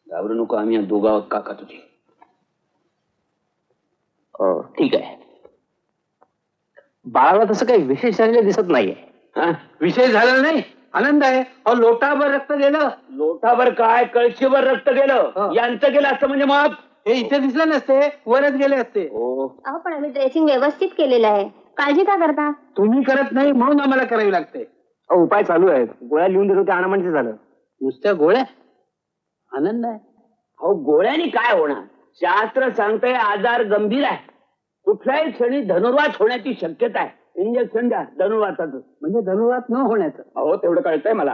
घाबरू नको, आम्ही दोघा काका तुझी. ठीक आहे. बाळाला तसं काही विशेष झालेलं दिसत नाहीये. विशेष झाला नाही, आनंद आहे. लोटाभर रक्त गेलं. लोटाभर काय, कळशीभर रक्त गेलं. यांचं गेलं असतं म्हणजे मग हे इथे दिसलं नसते, वरच गेले असते. अहो पण आम्ही ड्रेसिंग व्यवस्थित केलेलं आहे, काळजी का करता? तुम्ही करत नाही म्हणून आम्हाला करावी लागते. उपाय चालू आहेत, गोळ्या लिहून देतो ते आणा म्हणजे झालं. नुसत्या गोळ्या? आनंद आहे. अहो गोळ्यानी काय होणार? शास्त्र सांगतंय आजार गंभीर आहे, कुठल्याही क्षणी धनुर्वात होण्याची शक्यता आहे. इंजेक्शन द्या धनुर्वाताचं, म्हणजे धनुर्वात न होण्याचं. अहो तेवढं कळतंय मला.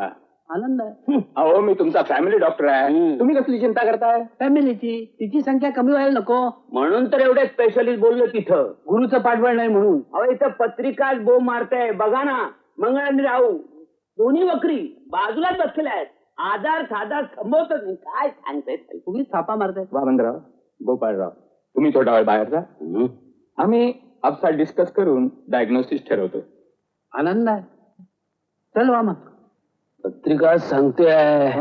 आनंद आहे. अहो मी तुमचा फॅमिली डॉक्टर आहे, तुम्ही कसली चिंता करताय? फॅमिलीची, तिची संख्या कमी व्हायला नको म्हणून तर एवढे स्पेशलिस्ट बोललो तिथं. गुरुचं पाठबळ नाही म्हणून. अहो इथं पत्रिकाच बोंब मारताय बघा ना. मंगळ आणि राहू दोन्ही वक्री बाजूलाच बसलेल्या आहेत. आजार साधा संभवतच नाही. काय सांगताय तुम्ही? थापा मारताय. वामनराव, गोपाळराव, तुम्ही थोडा वेळ बाहेर जा, आम्ही आपसा डिस्कस करून डायग्नोसिस ठरवतो. आनंद आहे. चल वामा. पत्रिका सांगते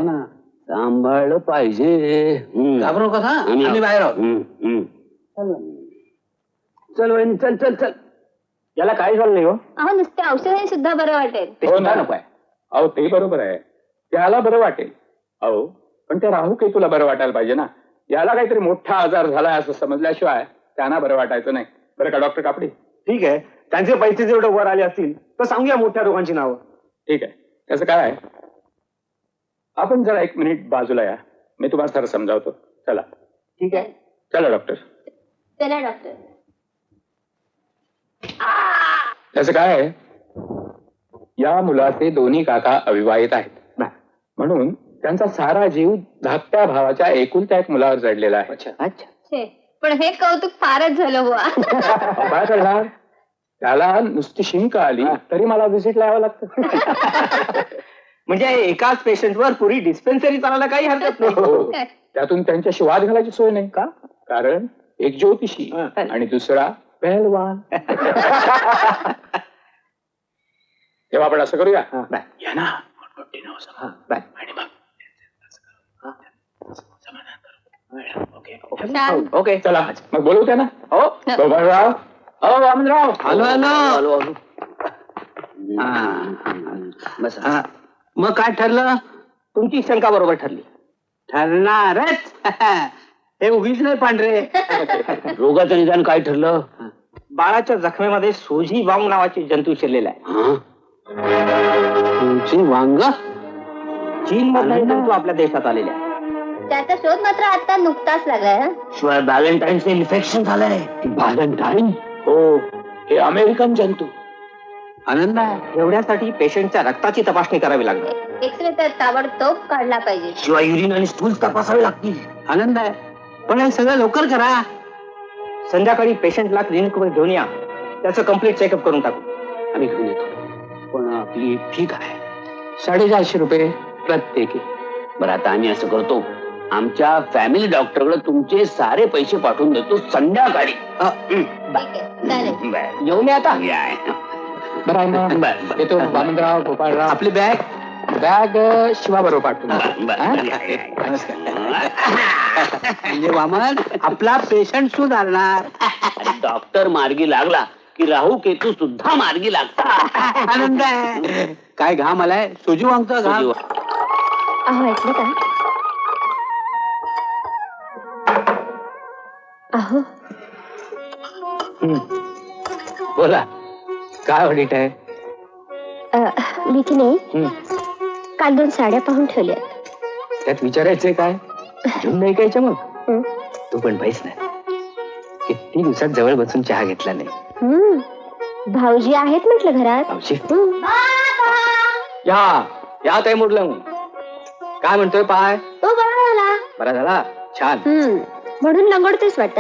ना, सांभाळलं पाहिजे. घाबरू नका. आम्ही बाहेर आहोत. चल वहिनी, चल चल चल. याला काय झालं नाही हो. अहो नुसत्या औषधाने सुद्धा बरं वाटेल. हो ना, नको आहे. अहो ते बरोबर आहे, त्याला बरं वाटेल. अहो पण त्या राहू काही तुला बरं वाटायला पाहिजे ना. याला काहीतरी मोठा आजार झालाय असं समजल्याशिवाय त्यांना बरं वाटायचं नाही. बरं का डॉक्टर कापडे? ठीक आहे, त्यांचे पैसे जेवढे वर आले असतील तर सांगूया मोठ्या रोगांची नावं. ठीक आहे. त्याचं काय आहे, आपण जरा 1 मिनिट बाजूला या, मी तुम्हाला सर समजावतो. चला. ठीक आहे. चला डॉक्टर. चला डॉक्टर. त्याचं काय आहे, या मुलाचे दोन्ही काका अविवाहित आहेत, म्हणून त्यांचा सारा जीव धाकट्या भावाच्या एकुलत्या एक मुलावर जडलेला आहे. अच्छा. पण हे कौतुक फारच झालं बुवा. काय करणार, त्याला नुसती शिंक आली तरी मला व्हिजिटला यावं लागतं. म्हणजे एकाच पेशंटवर पुरी डिस्पेन्सरी चालायला काही हरकत नाही. त्यातून त्यांच्याशी वाद घालायची सोय नाही का? कारण एक ज्योतिषी आणि दुसरा पहलवान. तेव्हा आपण असं करूया, या ना आणि मग ओके चला मग बोलवू त्या ना. हो गोपाळराव. हो वामनराव. आलो आलो. मग काय ठरलं? तुमची शंका बरोबर ठरली. ठरणारच. हे उगीच नाही पांढरे. रोगाचं निदान काय ठरलं? बाळाच्या जखमेमध्ये सोजी वांग नावाची जंतू शिरलेला आहे. तुमची वांग? चीन मधला जंतू आपल्या देशात आलेला आहे. त्याचा शोध मात्र आता नुकताच लागलाय. शिवाय व्हॅलेंटाईनचं इन्फेक्शन झालंय. व्हॅलेंटाईन? हो, हे अमेरिकन जंतू. आनंद आहे. एवढ्यासाठी पेशंटच्या रक्ताची तपासणी करावी लागते. एक्सरे तर ताबडतोब काढला पाहिजे. शिवाय युरिन आणि स्टूल तपासावे लागतील. आनंद आहे, पण हे सगळं लवकर करा. संध्याकाळी पेशंटला क्लिनिकवर घेऊन या, त्याचं कम्प्लीट चेकअप करून टाकू. आम्ही घेऊन येतो. पण आपली फी काय? 450 रुपये प्रत्येकी. बरं आता आम्ही असं करतो, आमच्या फॅमिली डॉक्टरकडे तुमचे सारे पैसे पाठवून देतो संध्याकाळी. ठीक आहे, चालेल. येऊ नये आता. बरं आहे ना. येतो वामनराव, गोपाळराव. आपली बॅग शिवा बरोबर पाठवून. म्हणजे वामन, आपला पेशंट सुधारणार. डॉक्टर मार्गी लागला की राहू केतू सुद्धा मार्गी लागतात. आनंद आहे. काय घाम आलाय? सोजू वांगचा घाम. अहो ऐकलं का? अहो बोला, काय ऑडिट आहे? मी की नाही काल 2 साड्या पाहून ठेवल्या. त्यात विचारायचंय काय? घेऊन नाही कायच्या मग तू पण पाहिस ना, किती दिवसात जवळ बसून चहा घेतला नाही. भाऊजी आहेत म्हटलं घरात. मावशी या काय मोडलं. काय म्हणतोय पाय? तो बरा झाला. बरा झाला. छान. म्हणून लंगडतेस वाटत.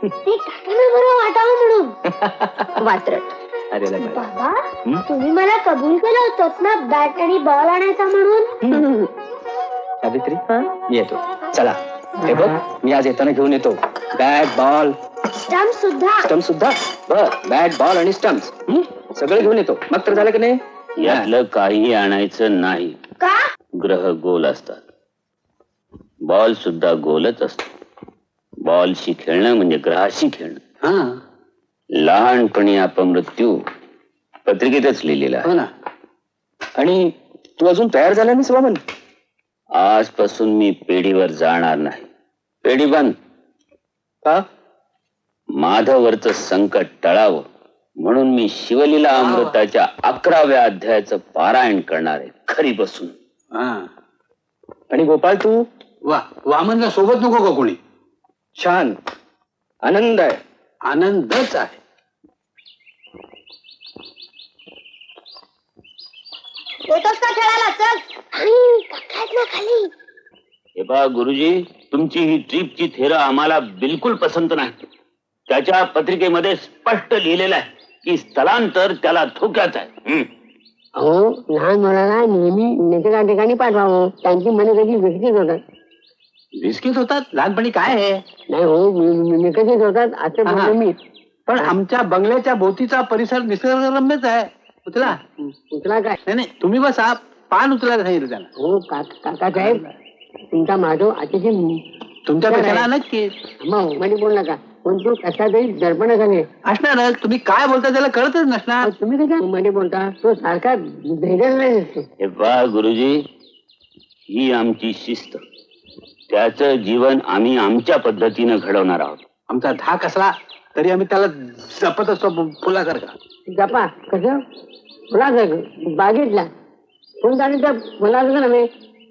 ते काकांना बरं वाटावं म्हणून. वात्रट. अरे लगा. बाबा तुम्ही मला कबूल केलं होतं ना बॅट आणि बॉल आणायचा म्हणून. सावित्री मी येतो. चला हे बघ, मी आज येताना घेऊन येतो बॅट बॉल स्टंप सुद्धा. स्टम्प सुद्धा. बर, बॅट बॉल आणि स्टम्प्स सगळं घेऊन येतो. मग तर झालं की नाही? यातलं काही आणायचं नाही. का? ग्रह गोल असतात, बॉल सुद्धा गोलच असतो. बॉलशी खेळणं म्हणजे ग्रहाशी खेळणं. लहानपणी अपमृत्यू पत्रिकेतच लिहिलेला आहे. आणि तू अजून तयार झाला नाहीस वामन? आजपासून मी पेढीवर जाणार नाही. पेढी बंद. का? माधववरचं संकट टळावं म्हणून मी शिवलीला अमृताच्या 11व्या अध्यायाचं पारायण करणार आहे खरी बसून. आणि गोपाळ तू? वामनला सोबत नको का कोणी? छान, आनंद आहे. आनंदच आहे. येतोस का खेळायला? चल. खाली. हे पहा गुरुजी, तुमची ही ट्रिपची थेरं आम्हाला बिलकुल पसंत नाही. त्याच्या पत्रिकेमध्ये स्पष्ट लिहिलेलं आहे की स्थलांतर त्याला धोक्यात आहे. अहो, लहान मुलाला नेहमी नेत्या ठिकाणी पाठवावं. त्यांची मने कधी विकसित होतात. बिस्किट होतात लहानपणी काय आहे? नाही हो, विकसित होतात असं बोललो मी. पण आमच्या बंगल्याच्या भोवतीचा परिसर निसर्गरम्यच आहे. उचला. उचला काय? नाही तुम्ही बसा. पान उचलायला सांगितलं त्याला. हो काका साहेब, तुमचा माधव अतिशय तुमच्या पेक्षाला नक्की मग मध्ये बोल नका. पण तू कसा तरी दर्पण झाले असणारच. तुम्ही काय बोलता त्याला कळतच नसणार. तुम्ही कशा मध्ये बोलता? तो सारखा भेटेल दिसतो. हे पहा गुरुजी, ही आमची शिस्त. त्याचं जीवन आम्ही आमच्या पद्धतीनं घडवणार आहोत. आमचा धाक असला तरी आम्ही त्याला जपत असतो फुलासारखा. जपा कसं? फुलासारखं बागेतला कोण जाणे त्या फुलासारखं नव्हे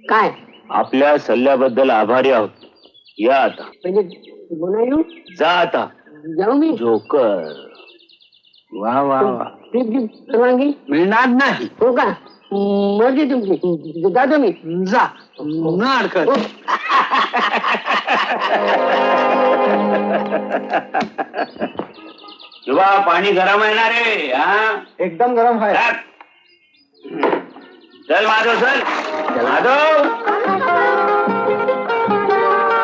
काय? आपल्या सल्ल्याबद्दल आभारी आहोत. या आता. म्हणजे बोला येऊ? जा आता. जाऊ मी? जोकर. वा वा वा. ट्रिपची परवानगी मिळणार नाही. हो का? मर्जी तुमची. जातो मी. जा. न अडकत. किंवा पाणी गरम आहे ना रे? एकदम गरम आहे. चल माधव, चल माधव.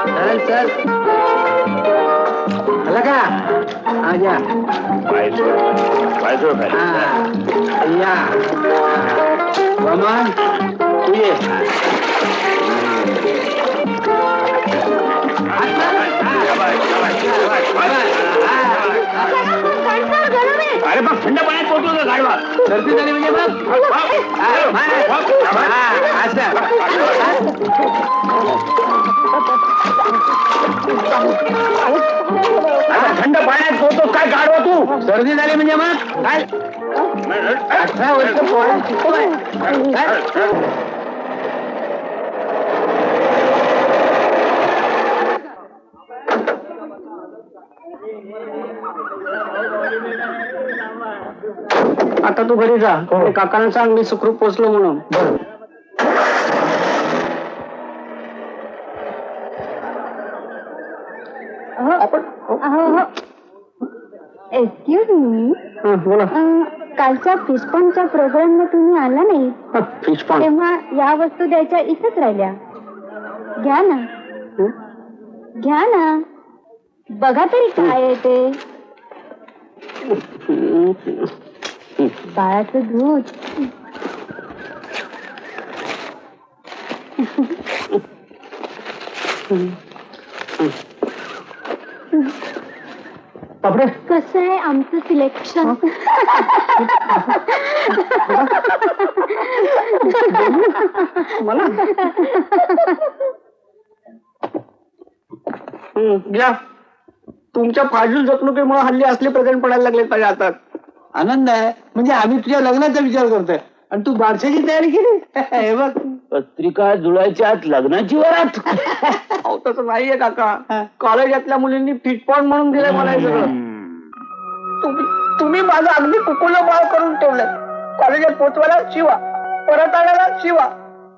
चल चल. आला का? आजा. या वामन, तू ये. अरे मग थंड पाण्यात पोटू का गाडवा? सर्दी झाली म्हणजे थंड पाण्यात पोहतो काय गाडवा तू? सर्दी झाली म्हणजे मग काय? 18 वर्ष पोहायला शिकतोय. आता तू घरी जा. काकांना सांग मी सुखरूप पोचलो म्हणून. एक्सक्यूज मी, बोला. कालच्या फिशपॉनच्या प्रोग्रामला तुम्ही आला नाही. Fish pond. तेव्हा या वस्तू द्यायच्या इथेच राहिल्या. घ्या ना. घ्या ना. बघा तरी काय आहे ते. बाळाचं दूध. बापरे. कसं आहे आमचं सिलेक्शन? मला घ्या. तुमच्या फाजूल जपणुकीमुळे हल्ली असले प्रकरण पडायला लागले माझ्या हातात. आनंद आहे म्हणजे आम्ही तुझ्या लग्नाचा विचार करतोय आणि तू बारशाची तयारी केली. हे बघ. पत्रिका जुळायच्या आत लग्नाची वरात. अहो तसं नाहीये काका. कॉलेजातल्या मुलींनी फिटपॉन म्हणून दिलंय मला हे सगळं. तुम्ही माझं अगदी कुकुलं बाळ करून ठेवलंय. कॉलेजात पोचवायला शिवा, परत आणायला शिवा,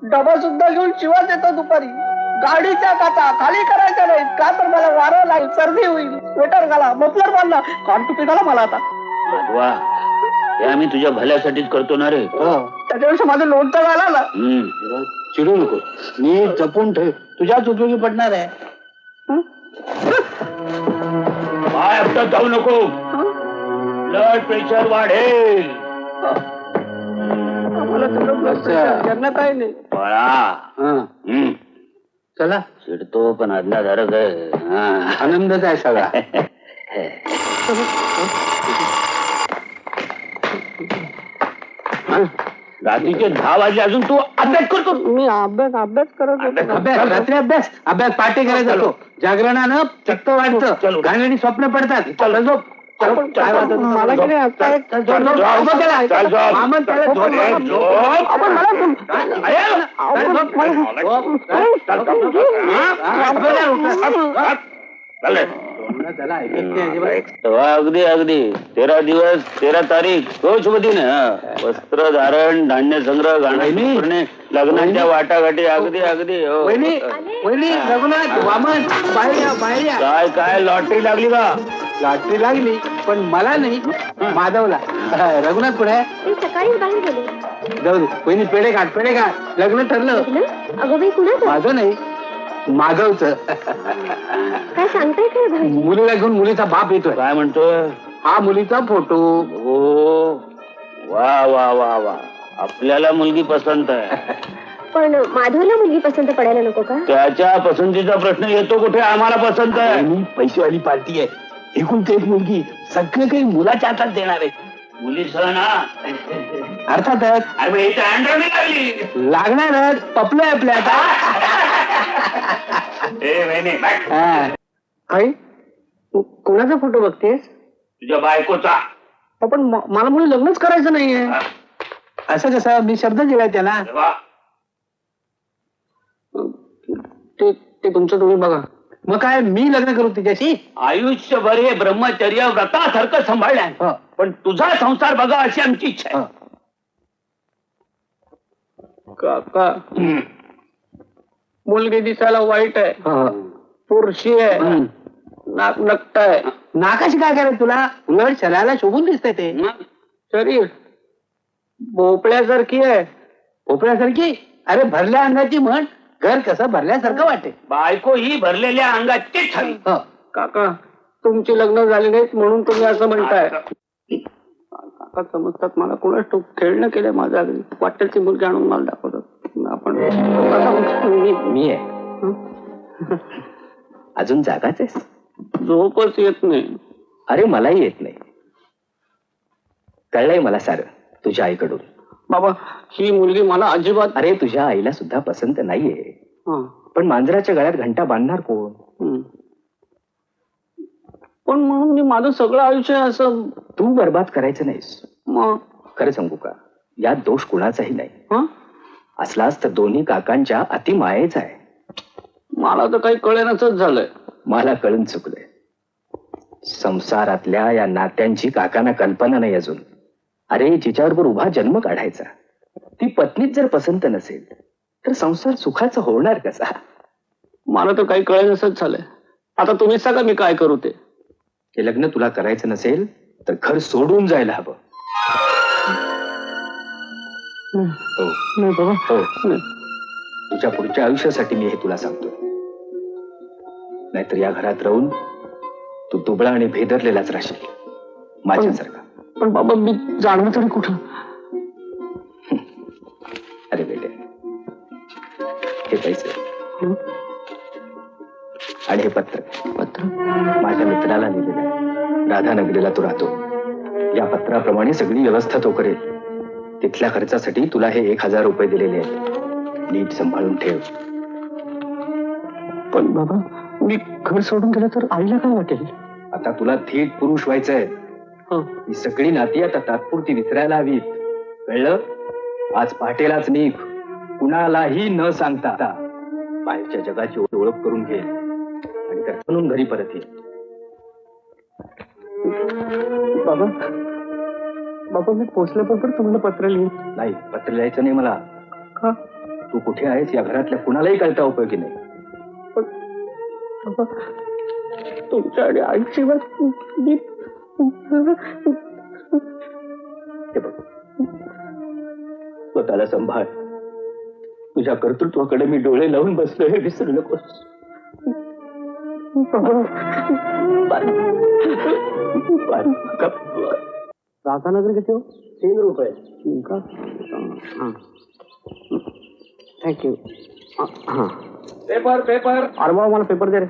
डबा सुद्धा घेऊन शिवाच येतो दुपारी. गाडीच्या काचा खाली करायच्या नाहीत का तर मला वारं लागेल, सर्दी होईल. स्वेटर घाला, मफलर बांधा, कान टुपी घाला मला आता. माधवा, हे आम्ही तुझ्या भल्यासाठीच करतो ना रे. त्याच्यापेक्षा माझं लोणचं घाला ना. चिडू नको, नीट जपून ठेव, तुझ्याच उपयोगी पडणार आहे. काय आता जाऊ नको, ब्लड प्रेशर वाढेल. मला सगळं त्यांना काही नाही. बाळा, चला, चिडतो पण आज्ञाधारक आहे. आनंदच आहे सगळा. रात्रीचे 10 वाजले अजून तू अभ्यास करतो. मी अभ्यास करत होतो. अभ्यास, रात्री अभ्यास पाठी करायचा तो. जागरणानं चित्त वाढतं, घाणेरडी स्वप्न पडतात. चल झोप. काय वाटत मला की नाही आता एक- मामन त्याला अगदी अगदी 13 दिवस 13 तारीख तो शुभ दिन. वस्त्र धारण, धान्य संग्रह, गाणी करणे, लग्नाच्या वाटाघाटी. अगदी अगदी. हो. वहिनी, रघुनाथ, वामन, बाहेर या, बाहेर या. काय काय लॉटरी लागली का? लॉटरी लागली, पण मला नाही, माधवला. रघुनाथ कुठे आहे? ते सकाळीच बाहेर गेले. जाऊ दे. वहिनी, पेढे काढ. लग्न ठरलं. अगं बाई, कुणाचं? माझं नाही, माधवचं. काय सांगताय काय भाई? मुलीला घेऊन मुलीचा बाप येतोय. काय म्हणतोय? हा मुलीचा फोटो. हो, वा वा वा वा, आपल्याला मुलगी पसंत आहे. पण माधवला मुलगी पसंत पडायला नको का? त्याच्या पसंतीचा प्रश्न येतो कुठे? आम्हाला पसंत आहे. पैसेवाली पार्टी आहे, एकूण ते एक मुलगी, सगळं काही मुलाच्या हातात देणार आहे. मुलीसह ना? अर्थातच अरे इथे अँड्रॉइड लागली. लागणारच, पपलं आहे आपल्या आता. हा. आई, कोणाचा फोटो बघतेस? तुझ्या बायकोचा. पण मला मुली लग्नच करायचं नाहीये. असं कसं? मी शब्द दिलाय त्याला. वा. ते तुमचं तुम्ही बघा. मग काय, मी लग्न करू तिच्याशी? आयुष्यभर हे ब्रह्मचर्य व्रतासारखं सांभाळलंय, पण तुझा संसार बघा अशी आमची इच्छा आहे. काका, मुलगी दिसायला वाईट आहे, पुरुषी आहे, नाक नकट आहे. नाकाशी काय करायचं तुला? उलट शरीराला शोभून दिसतंय ते. शरीर भोपळ्यासारखी आहे. भोपळ्यासारखी? अरे भरल्या अंगाची म्हण, घर कसं भरल्यासारखं वाटे. बायको ही भरलेल्या अंगाचीच हवी. काका, तुमची लग्न झाली नाहीत म्हणून तुम्ही असं म्हणताय. काका समजतात मला, कोणाच तो खेळणं केलंय माझ्या अगदी. वाटेल ती मुलगी आणून मला दाखवतात. आपण मी आहे. अजून जागाच आहेस? झोपच येत नाही. अरे मलाही येत नाही. कळलंय मला सारं तुझ्या आईकडून. बाबा, ही मुलगी मला अजिबात. अरे तुझ्या आईला सुद्धा पसंत नाहीये, पण मांजराच्या गळ्यात घंटा बांधणार कोण? पण म्हणून मी माझं सगळं आयुष्य असं. तू बर्बाद करायचं नाहीस. मग खरं सांगू का, यात दोष कुणाचाही नाही. असलाच तर दोन्ही काकांच्या अतिमायेचा आहे. मला तर काही कळेनाच झालंय. मला कळून चुकलंय. संसारातल्या या नात्यांची काकांना कल्पना नाही अजून. अरे जिच्याबरोबर उभा जन्म काढायचा, ती पत्नीच जर पसंत नसेल तर संसार सुखाचा होणार कसा? मला तर काही कळेनाच झालंय. आता तुम्हीच सांगा मी काय करू ते. हे लग्न तुला करायचं नसेल तर घर सोडून जायला हवं. नाही बाबा, हो, तुझ्या पुढच्या आयुष्यासाठी मी हे तुला सांगतोय. नाहीतर या घरात राहून तू दुबळा आणि भेदरलेलाच राहशील, माझ्यासारखा. पण बाबा, मी जाणवं तरी कुठं? अरे बेटे, हे पैसे आणि हे पत्र माझ्या मित्राला लिहिलेलं आहे. राधानगरीला तो राहतो. या पत्राप्रमाणे सगळी व्यवस्था तो करेल. तिथल्या खर्चासाठी तुला हे 1000 रुपये दिलेले आहेत. नीट सांभाळून ठेव. पण बाबा, मी घर सोडून गेलं तर आईला काय वाटेल? आता तुला थेट पुरुष व्हायचंय. ही सगळी नाती आता तात्पुरती विसरायला हवीत. कळलं? आज पहाटेलाच निघ. कुणालाही न सांगता बाहेरच्या जगाची ओळख करून घे आणि त्या म्हणून घरी परत ये. बाबा बाबा मी पोचल्याबरोबर तुम्हाला पत्र लिहिन. नाही, पत्र लिहायचं नाही मला. का? तू कुठे आहेस या घरातल्या कुणालाही कळता उपयोगी नाही. पण बाबा तुमच्या आणि आईची बात मी हे बघ, स्वतःला सांभाळ. तुझ्या कर्तृत्वाकडे मी डोळे लावून बसलो हे विसरू नकोस. राधानगर किती हो? 3 रुपये. का? थँक्यू. Paper paper. अरे बाबा मला पेपर दे रे.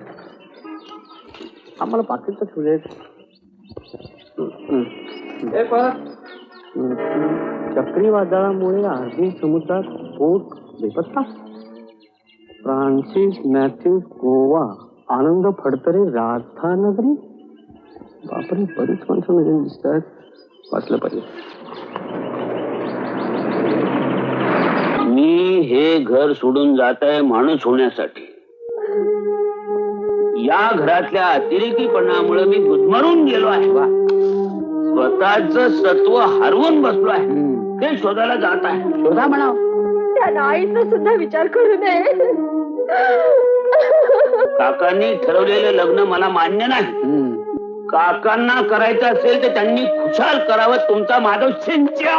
आम्हाला पाकिटचं ठेवू दे. पेपर. चक्रीवादळामुळे अरबी समुद्रात बोट बेपत्ता. Francis Matthew Goa. आनंद फडतरे राधानगरी. बापरे बरीच माणसं नवीन दिसतात. वाचलं पाहिजे. मी हे घर सोडून जात आहे माणूस होण्यासाठी. या घरातल्या अतिरेकीपणामुळे मी गुदमरून गेलो आहे. स्वतःच सत्व हरवून बसलो आहे. ते शोधायला जात आहे. शोधा म्हणा. त्या आईचा सुद्धा विचार करू नये. काकांनी ठरवलेलं लग्न मला मान्य नाही. काकांना करायचं असेल तर त्यांनी खुशाल करावं. तुमचा माधव सिंच्या.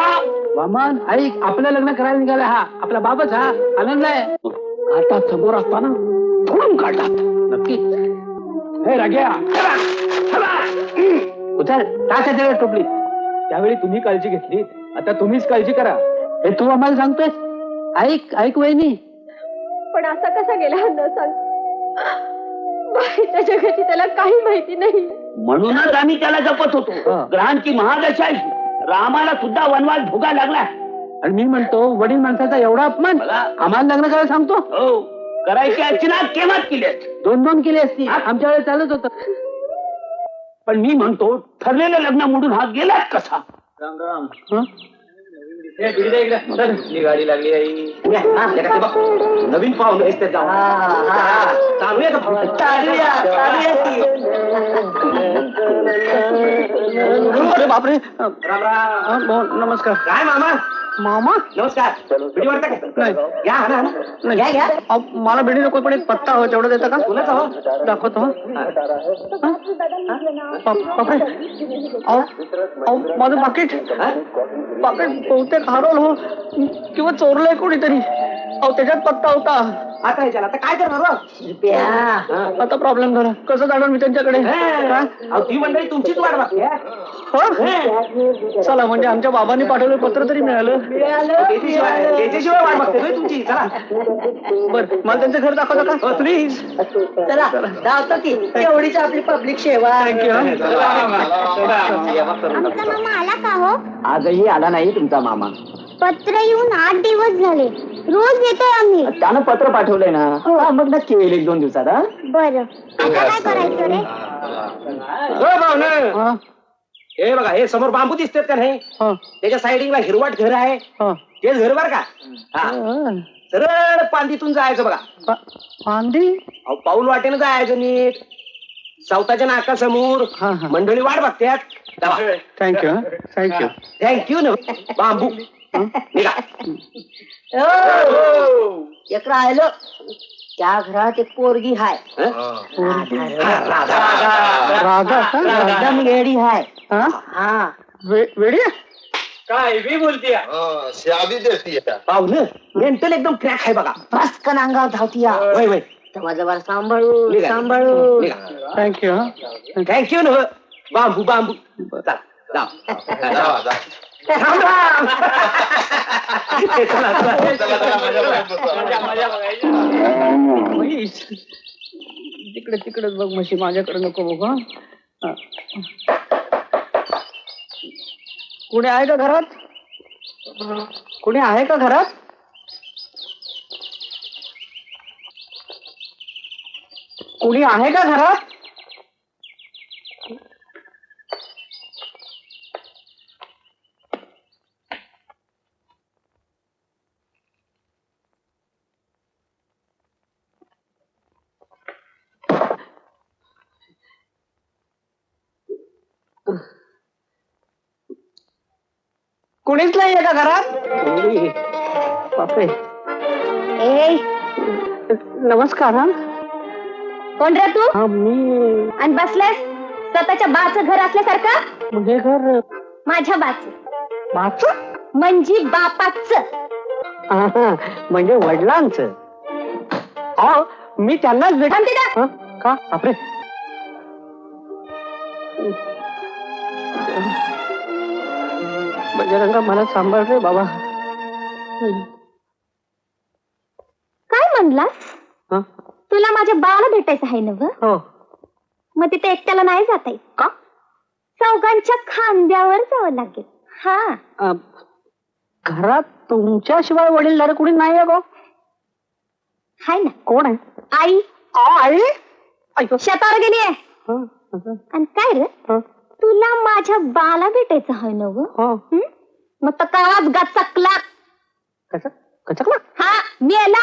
वामन ऐक, आपलं लग्न करायला निघाला हा आपला बाबच. हा आनंद आहे. काटात समोर असताना फोडून काढतात. नक्कीच. हे राग्या उचल टाका त्याला टोपली. त्यावेळी तुम्ही काळजी घेतली, आता तुम्हीच काळजी करा. हे तू आम्हाला सांगतोय. ऐक ऐक वहिनी. पण असा कसा गेला न सांग. बाहेरच्या जगाची त्याला काही माहिती नाही. म्हणूनच आम्ही त्याला जपत होतो. ग्रहांची महादशा आहे. रामाला सुद्धा वनवास भोगायला लागला. आणि मी म्हणतो वडील माणसाचा एवढा अपमान आम्हाला लग्न करायला सांगतो. हो, करायची अर्चना केव्हाच केली. 2-2 केली असती. आमच्या वेळेस चालत होतं. पण मी म्हणतो ठरलेलं लग्न मोडून हा गेलाच कसा. हं? गाडी लागली नवीन पाहुणे अरे बापरे. राम राम. नमस्कार. काय मामा. मामा नमस्कार. बिडी वाटता नाही. घ्या ना. घ्या घ्या. मला भेटी नको पण एक पत्ता हो तेवढं देता का? कुणाचा हो? दाखवतो. बापरे. अहो माझं पाकिट बहुतेक हरवलं हो किंवा चोरलंय कोणीतरी. अहो त्याच्यात पत्ता होता. आता ह्याच्याला आता काय करणार. आता प्रॉब्लेम झाला. कसं जाणार मी त्यांच्याकडे. ती मंडळी तुमचीच वाट बघते. चला म्हणजे आमच्या बाबांनी पाठवलं पत्र तरी मिळालं. त्याच्याशिवाय वाट बघते तुमची. चला बरं मला त्यांचं घर दाखवता का प्लीज. चला धावतो की एवढीच आपली पब्लिक सेवा. थँक्यू. आमचा मामा आला का हो? आजही आला नाही तुमचा मामा. पत्र येऊन 8 दिवस झाले. रोज येतोय आम्ही. त्यानं पत्र पाठवलंय ना. मग नक्की येईल 1-2 दिवसात. बरं आता काय करायचं रे? हे बघा हे समोर बांबू दिसतात का नाही. त्याच्या साइडिंगला हिरवट घर आहे. तेच घर बर का. सरळ पांदीतून जायचं बघा. पांदी. अहो पाऊल वाटेनं जायचं नीट. सावताच्या नाकासमोर मंडळी वाट बघतात. थँक्यू. थँक्यू. थँक्यू न बांबू. निघा. एक राहिलं. त्या घरात एक पोरगी हाय. राधा का? एकदम वेडी हाय. हा वेडी. काय बी बोलती शादी देती है. पाहुलं मेंटल एकदम क्रॅक आहे बघा. पस्कन अंगावर धावती या. वय वय. तेव्हा जवळ सांभाळू निघा. सांभाळू. थँक्यू. थँक्यू न बांबू बांबू. चला जाऊ. जावा, जा. राम राम. चला, चला, मजा बघायची. म्हैस. तिकडे तिकडेच बघ म्हशी. माझ्याकडे नको बघ. हा. कुणी आहे का घरात? कुणी आहे का घरात? कुणी आहे का घरात? कुणीच नाहीये का घरात? बापरे. ए नमस्कार. हा कोण रे तू? हा, मी आणि बसलेस स्वतःच्या बाचं घर असल्यासारखं? म्हणजे घर माझ्या बाचं बाच म्हणजे बापाच. म्हणजे वडिलांचं. हा, मी त्यांनाच भेट. हा, का? बापरे. बजरंगा मला सांभाळ रे बाबा. काय म्हणलास? हा? तुला माझ्या बाला भेटायचं आहे ना? हो. मग तिथे एकट्याला नाही जाता येत का? चौघांच्या खांद्यावर जावं लागेल. हा, घरात तुमच्याशिवाय वडीलधारे कुणी नाही आहे का? हाय ना. कोण आहे? आई आई. ऐक. शेतावर गेली आहे. हा, आणि काय रे, हा, तुला माझ्या बाला भेटायचं आहे ना? हा. मग तर काच गचकला. कसं कचकला? हा, मेला.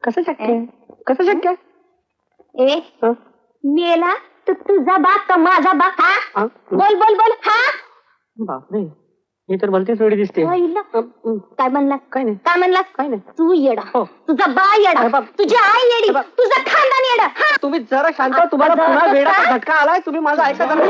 कसं शक्य आहे? कसं शक्य आहे? ए हा? मेला तर तुझा बा का माझा बा? हा, हा? बोल बोल बोल. हा, बापरे, ही तर भलतीच वेळी दिसते. होईल. काय म्हणलास? काय नाही. काय म्हणलास? काय नाही. तू येडा, हो. तुझा बा येडा, अरे बाप. तुझी आई येडी, बाप. तुझा खानदान येडा. हा. तुम्ही जरा शांत व्हा. तुम्हाला आता पुन्हा जरा वेळाचा काय? झटका आलाय. तुम्ही माझा ऐका जरा.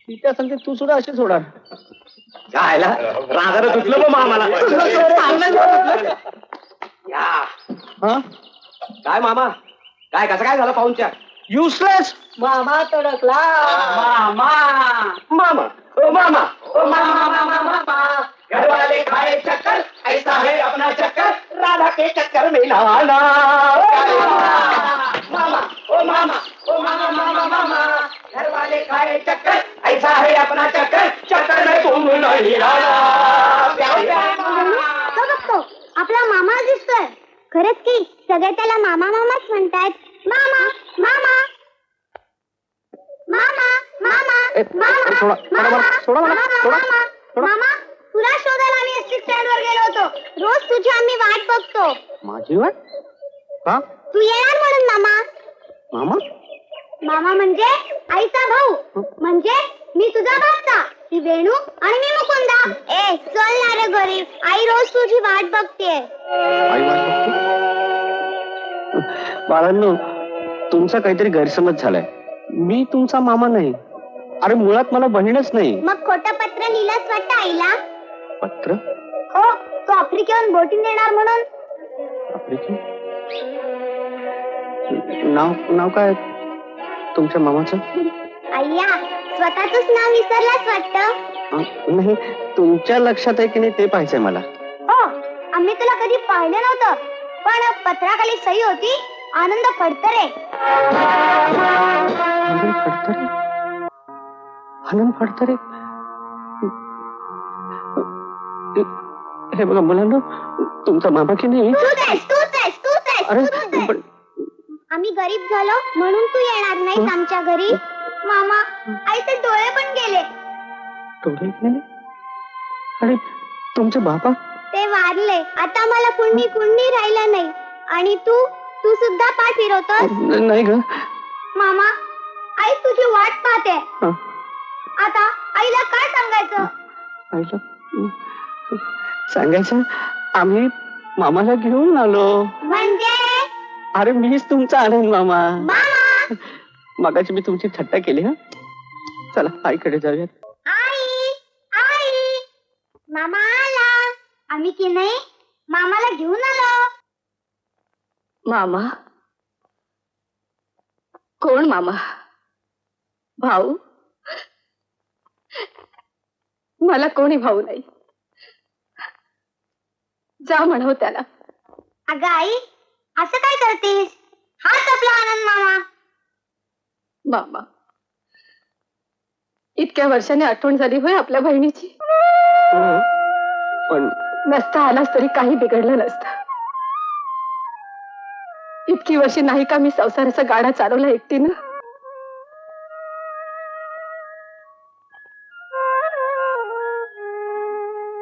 तिच्या सांगते तू सुद्धा अशी सोडा. जायला रागाला तुटलं मग मामाला. हा? काय मामा, काय कसं काय झालं पाहुणच्या? युसलेस. मामा तडकला. मामा मामा ओ मामा ओ मामा मामा मामा घरवाले खाए चक्कर ऐसा है अपना चक्कर राधा के चक्कर में नहाना. मामा ओ मामा ओ मामा मामा मामा घरवाले खाए चक्कर ऐसा है अपना चक्कर चक्कर में तुम नहीं रहना. प्यार प्यार मामा. तो बघतो आपला मामा दिसतोय. खरंच की सगळे त्याला मामा मामाच म्हणतायत. मामा मामा मामा मामा मामा सोडा, सोडा मला, सोडा मला, सोडा, सोडा. मामा, तुला शोधायला आम्ही एसटी स्टँड वर गेलो होतो. रोज तुझी आम्ही वाट बघतो. माझी वाट? का? तू येणार म्हणून मामा. मामा? मामा म्हणजे आईचा भाऊ, म्हणजे मी तुझा भाचा, ती वेणू आणि मी मुकुंदा. ए चल ना रे घरी, आई रोज तुझी वाट बघते. आई वाट बघते? बाळांनो, तुमचा काहीतरी गैरसमज झालाय. मी तुमचा मामा नाही. अरे मुळात मला बहीणच नाही. मग खोटं पत्र लिहिलंच वाटतं आईला? पत्र? हो, तो आफ्रिकेहून बोटीन देणार म्हणून. आफ्रिके? नाव काय तुमच्या मामाचं? अय्या, स्वतःच नाव विसरलाच वाटतं. नाही, तुमच्या लक्षात आहे की नाही ते पाहायचंय मला. हो, आम्ही तुला कधी पाहिलं नव्हतं, पण पत्राखाली सही होती आनंद फडतरे. आनंद फडतरे? आनंद फडतरे? हे बघा मुलांना, तुमचा मामा की नाही? तूच आहेस. अरे पण आम्ही गरीब झालो म्हणून तू येणार नाहीस आमच्या घरी. मामा, आईचे डोळे पण गेले. डोळे गेले? अरे तुमचे बाबा? ते वारले. आता मला कुणी राहिलं नाही. आणि तू सुद्धा पाठ फिरवतोस. नाही ग मामा, आई तुझी वाट पाहते. हा. आता आईला काय सांगायचं? आईला सांगायचं आम्ही मामाला घेऊन आलो. म्हणजे अरे मीच तुमचा आनंद मामा. मामा, मगाशी मी तुमची थट्टा केली. हा, चला आईकडे जाऊयात. आई मामा आला. आम्ही की नाही मामाला घेऊन आलो. मामा? कोण मामा? भाऊ? मला कोणी भाऊ नाही. जा म्हणाव त्याला. अगं आई, असं काय करतेस? हाच आपला आनंद मामा. मामा, इतक्या वर्षाने आठवण झाली होय आपल्या बहिणीची? पण नसता आलास तरी काही बिघडलं नसतं. इतकी वर्षे नाही का मी संसाराचा गाडा चालवला एकटीनं?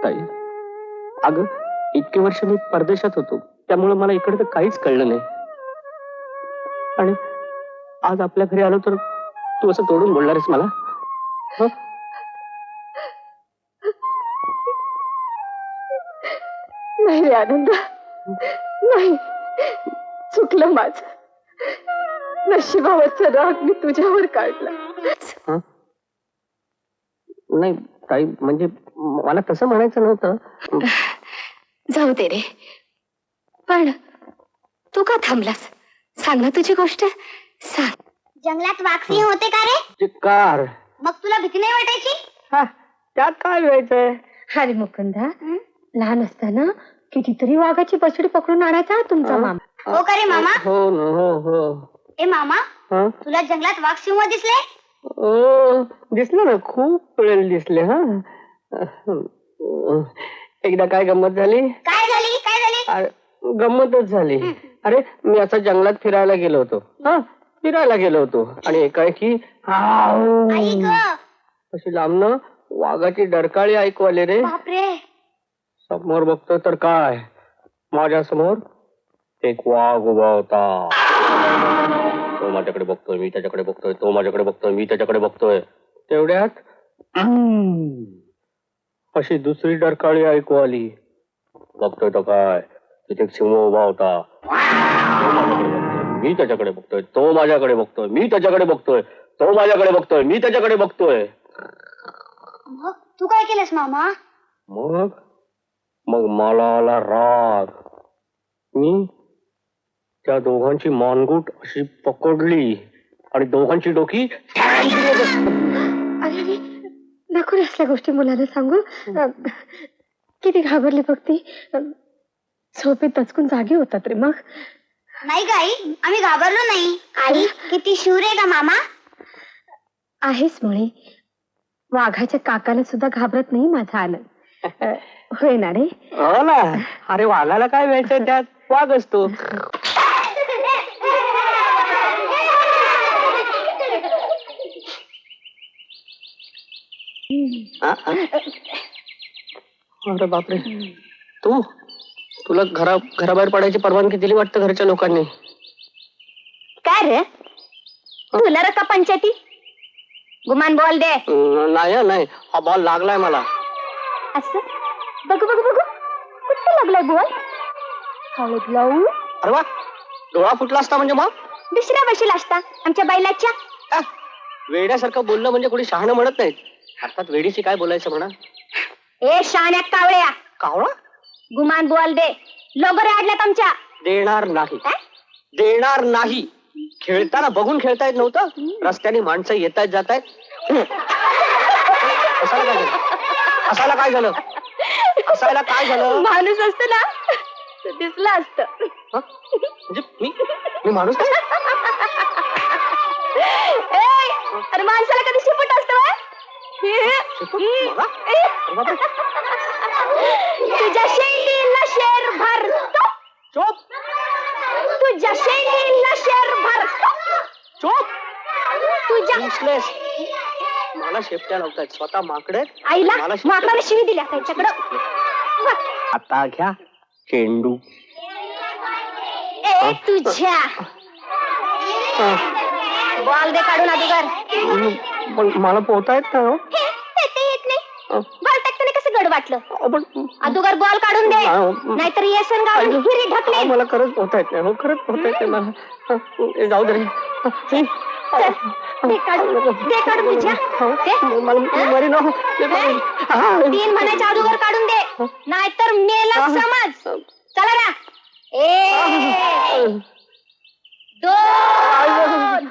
ताई, अगं इतके वर्ष मी परदेशात होतो, त्यामुळे मला इकडे तर काहीच कळलं नाही. आणि आज आपल्या घरी आलो तर तू असं तोडून बोलणारेस मला? हं? नाही रे आनंद, नाही, चुकलं माझं. नशिबावरचा राग मी तुझ्यावर काढला. हं? नाही ताई, म्हणजे मला तसं म्हणायचं नव्हतं. जाऊ दे रे, पण तू का थांबलास? सांग ना तुझी गोष्ट, सांग. जंगलात वाघसिंह होते का रे? चिक्कार. मग तुला भीती नाही वाटायची? हा, त्यात काय व्हायचंय? अरे मुकुंदा, लहान असताना कितीतरी वाघाची बछडी पकडून आणायचा तुमचा मामा. हो का रे मामा? हो ना, हो हो. ए मामा, हं? तुला जंगलात वाघसिंह दिसले? ओ, दिसलं ना, खूप वेळेला दिसले. हा, एकदा काय गंमत झाली? काय झाली? काय झाली? अरे, गंमतच झाली. अरे, मी असं जंगलात फिरायला गेलो होतो. हा, फिरायला गेलो होतो आणि एकाएकी आई ग, अशी लांबनं वाघाची डरकाळी ऐकू आले रे. बापरे. समोर बघतोय तर काय, माझ्या समोर एक वाघ उभा होता. तो माझ्याकडे बघतोय, मी त्याच्याकडे बघतोय, तो माझ्याकडे बघतोय, मी त्याच्याकडे बघतोय. तेवढ्यात अशी दुसरी डरकाळी ऐकू आली. बघतोय तो काय, तिथे एक सिंह उभा होता. मी त्याच्याकडे बघतोय, तो माझ्याकडे बघतोय, मी त्याच्याकडे बघतोय, तो माझ्याकडे बघतोय, मी त्याच्याकडे बघतोय. मग तू काय केलंस मामा? मग मला आला राग. मी त्या दोघांची मानगूट अशी पकडली आणि दोघांची डोकी. अरे अरे, नको रे असल्या गोष्टी मुलाला सांगू. किती घाबरली बघ ती. झोपेत दचकून जागी होतात रे. मग नाही का आई, आम्ही घाबरलो नाही. आई किती शूर आहे का मामा? आहेच मुळे, वाघाच्या काकाला सुद्धा घाबरत नाही माझा आनंद. होय ना रे? हो ना. अरे वाघाला काय व्हायचं, त्यात वाघ असतो. अरे बापरे, तुला घराबाहेर पडायची परवानगी दिली वाटतं घरच्या लोकांनी. काय रे, तुला रे का पंचायती? गुमान बॉल दे. नाही, हा बॉल लागलाय मला. असं बघू बघू बघू, कुठे लागलाय बॉल? हळद लावू. अरे वा, डोळा फुटला असता म्हणजे मग दुसऱ्या बशीला असता आमच्या बैलाच्या. वेड्यासारखं बोललं म्हणजे कोणी शहाणं म्हणत नाहीत. अर्थात वेडीशी काय बोलायचं म्हणा. ए शाण्या कावळ्या, कावळा? गुमान बॉल दे. लोगरे आडल्यात आमच्या. देणार नाही, देणार नाही. खेळताना बघून खेळता येत नव्हतं? रस्त्याने माणसं येत आहेत जात आहेत. असायला काय झालं? असायला काय झालं? माणूस असत ना, दिसलं असत. म्हणजे मी माणूस नाही? अरे माणसाला कधी शिपट असतं? तुझ्या शेंडीला शेर भरतो. चोप. तुझ्या शेंडीला शेर भरतो. चोप. तुझ्या मला शेपट्या लावतायत स्वतः माकडे. आईला माकडाला शिवी दिल्या त्यांच्याकडं. आता घ्या चेंडू. ए तुझ्या बॉल दे काढून अगोदर. पण मला पोहता येत नाही. येत नाही. बॉल टाकताना कसं गड वाटलं? अगोदर बॉल काढून दे, नाहीतर येसन गावून हिरी ढकले. मला खरंच पोहता येत नाही. खरंच पोहता येत नाही मला. जाऊ दे. दे काढून तुझ्या. तीन म्हणायच्या अगोदर काढून दे, नाहीतर मेला समज. चला ना. 1 2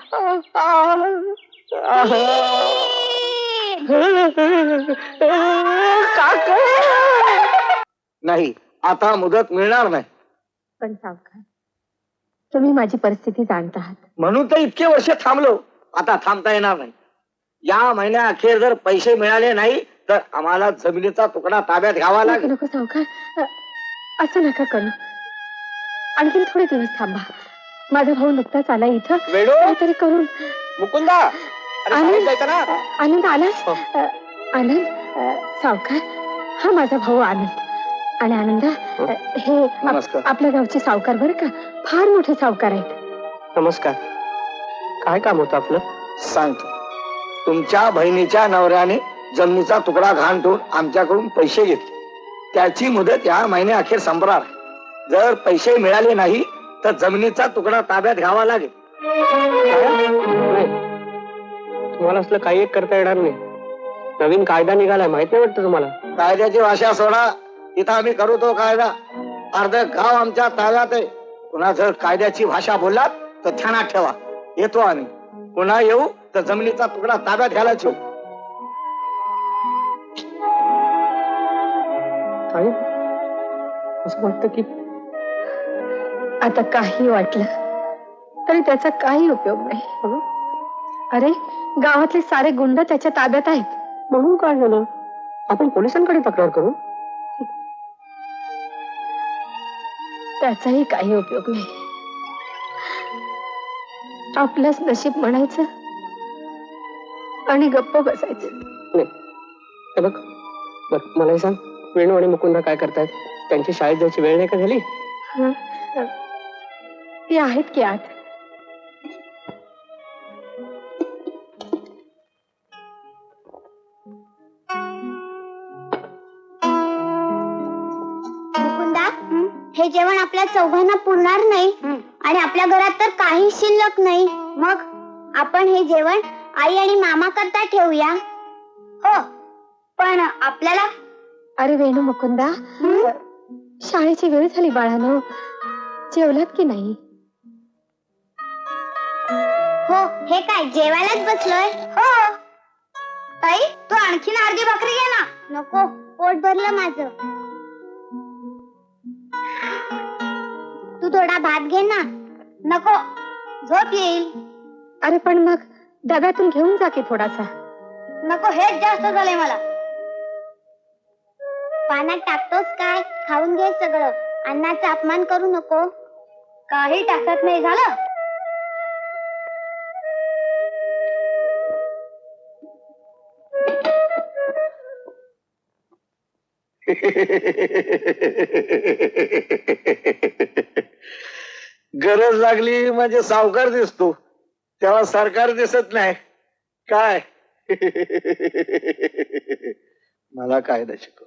नाही, आता मुदत मिळणार नाही. पण सावकार, तुम्ही माझी परिस्थिती जाणता आहात. म्हणून तर इतके वर्ष थांबलो. आता थांबता येणार नाही. या महिन्या अखेर जर पैसे मिळाले नाही तर आम्हाला जमिनीचा तुकडा ताब्यात घ्यावा लागेल. नको सावकार, असं नका करू. आणखी थोडे दिवस थांबा. माझा भाऊ नुकताच आला इथं. वेडो, काहीतरी करून. मुकुंदा, आनंद आलास? आनंद, सावकार, हा माझा भाऊ आनंद. आणि आनंद, हे आपल्या गावचे सावकार बरं का, फार मोठे सावकार आहेत. नमस्कार. काय काम होतं आपलं? सांगतो. तुमच्या बहिणीच्या नवऱ्याने जमिनीचा तुकडा घाण ठेवून आमच्याकडून पैसे घेतले. त्याची मुदत या महिन्या अखेर संपणार. जर पैसे मिळाले नाही तर जमिनीचा तुकडा ताब्यात घ्यावा लागेल. नाही, तुम्हाला असलं काही एक करता येणार नाही. नवीन कायदा निघालाय, माहित नाही वाटतं तुम्हाला? कायद्याची भाषा सोडा. इथं आम्ही करू तो कायदा. अर्ध गाव आमच्या ताब्यात आहे. पुन्हा जर कायद्याची भाषा बोललात तर ध्यानात ठेवा. येतो आम्ही. पुन्हा येऊ तर जमिनीचा तुकडा ताब्यात घ्यायलाच येऊ. काय असं वाटतं की आता काही वाटलं तरी त्याचा काही उपयोग नाही. अरे गावातले सारे गुंड त्याच्या ताब्यात आहेत. म्हणून काय झालं? आपण पोलिसांकडे तक्रार करू. त्याचाही काही उपयोग नाही. आपलंच नशीब म्हणायचं आणि गप्प बसायचं. नाही, हे बघ बघ, मला हे सांग, वेणू आणि मुकुंदा काय करतायत? त्यांची शाळेत जायची वेळ नाही का झाली? हं? ती आहेत की आत. मुकुंदा, हे जेवण आपल्या चौघांना पुरणार नाही आणि आपल्या घरात तर काही शिल्लक नाही. मग आपण हे जेवण आई आणि मामा करता ठेवूया. हो, पण आपल्याला अरे वेणू मुकुंदा, शाळेची वेळ झाली बाळानो. जेवलात की नाही? हो, हे काय जेवायलाच बसलोय. हो ताई, तू आणखीन अर्धी भाकरी घे ना. नको, पोट भरलं माझं. तू थोडा भात घे ना. नको, झोप येईल. अरे पण मग डब्यातून घेऊन जा की थोडासा. नको, हेच जास्त झालंय मला. पाण्यात टाकतोस काय? खाऊन घे सगळं. अन्नाचा अपमान करू नको. काही टाकत नाही, झालं? गरज लागली म्हणजे सावकार दिसतो, तेव्हा सरकार दिसत नाही. काय मला कायदा शिकव.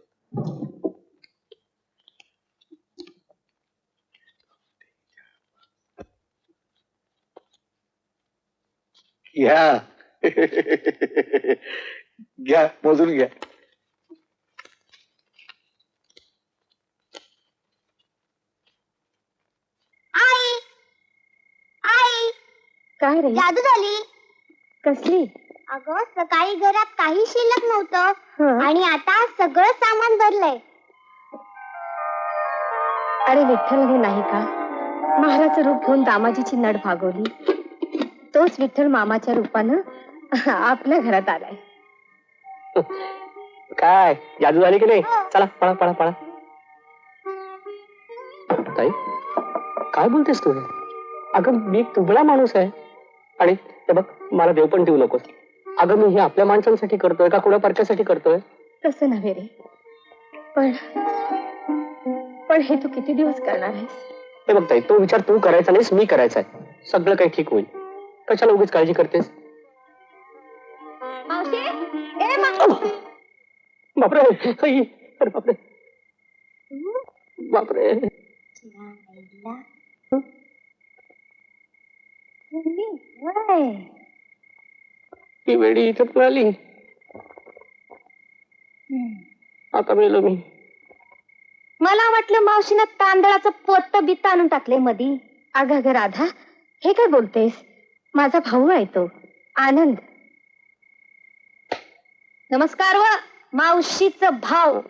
घ्या घ्या, मोजून घ्या. आई, आई, काय रे? जादू झाली. कसली? अगं, सकाळी घरात काही शिल्लक नव्हतं हं? आणि आता सगळं सामान भरलंय. अरे विठ्ठल हे नाही का महाराचं रूप घेऊन दामाजीची नड भागवली? तोच विठ्ठल मामाच्या रूपानं आपल्या घरात आलाय. काय जादू झाली की नाही? चला पळा पळा पळा. ताई, काय बोलतेस तू? अगं मी तुबळा माणूस आहे आणि ते बघ, मला देव पण देऊ नकोस. अगं मी हे आपल्या माणसांसाठी करतोय का कोणा परक्यासाठी करतोय? तसं नव्हे रे, पण पण हे तू किती दिवस करणार आहेस? हे बघ ताई, तो विचार तू करायचा नाहीस, मी करायचा आहे. सगळं काही ठीक होईल. कशाला उगीच काळजी करतेस? मावशी, ए मा- बापरे, आई, अरे बापरे बापरे. ही वेडी इथं पण आली. आता मेलो मी. मला वाटलं मावशीनं तांदळाचं पोत बित्त आणून टाकले मधी. अगं अगं राधा, हे काय बोलतेस? माझा भाऊ आहे तो आनंद. नमस्कार व मावशीचं भाव.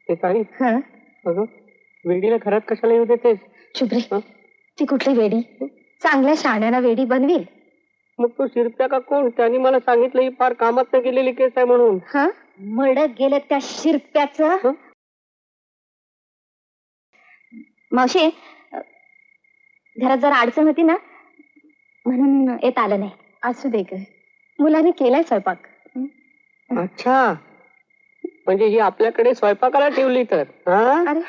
ते ताई, हं? अगं वेडीला घरात कशाला येऊ देतेस? शुभ्रे, ती कुठली वेडी? चांगल्या शहाण्याला वेडी बनवील. मग तो शिरप्या का कोण? त्याने मला सांगितलं ही फार कामात गेलेली केस आहे म्हणून. हा, मड गेलं त्या शिरप्याचं. मावशी, घरात जरा अडचण होती ना, म्हणून येत आलं नाही. असू दे ग, मुलाने केलाय स्वयंपाक. अच्छा, म्हणजे ही आपल्याकडे स्वयंपाकाला ठेवली तर? हा, अरे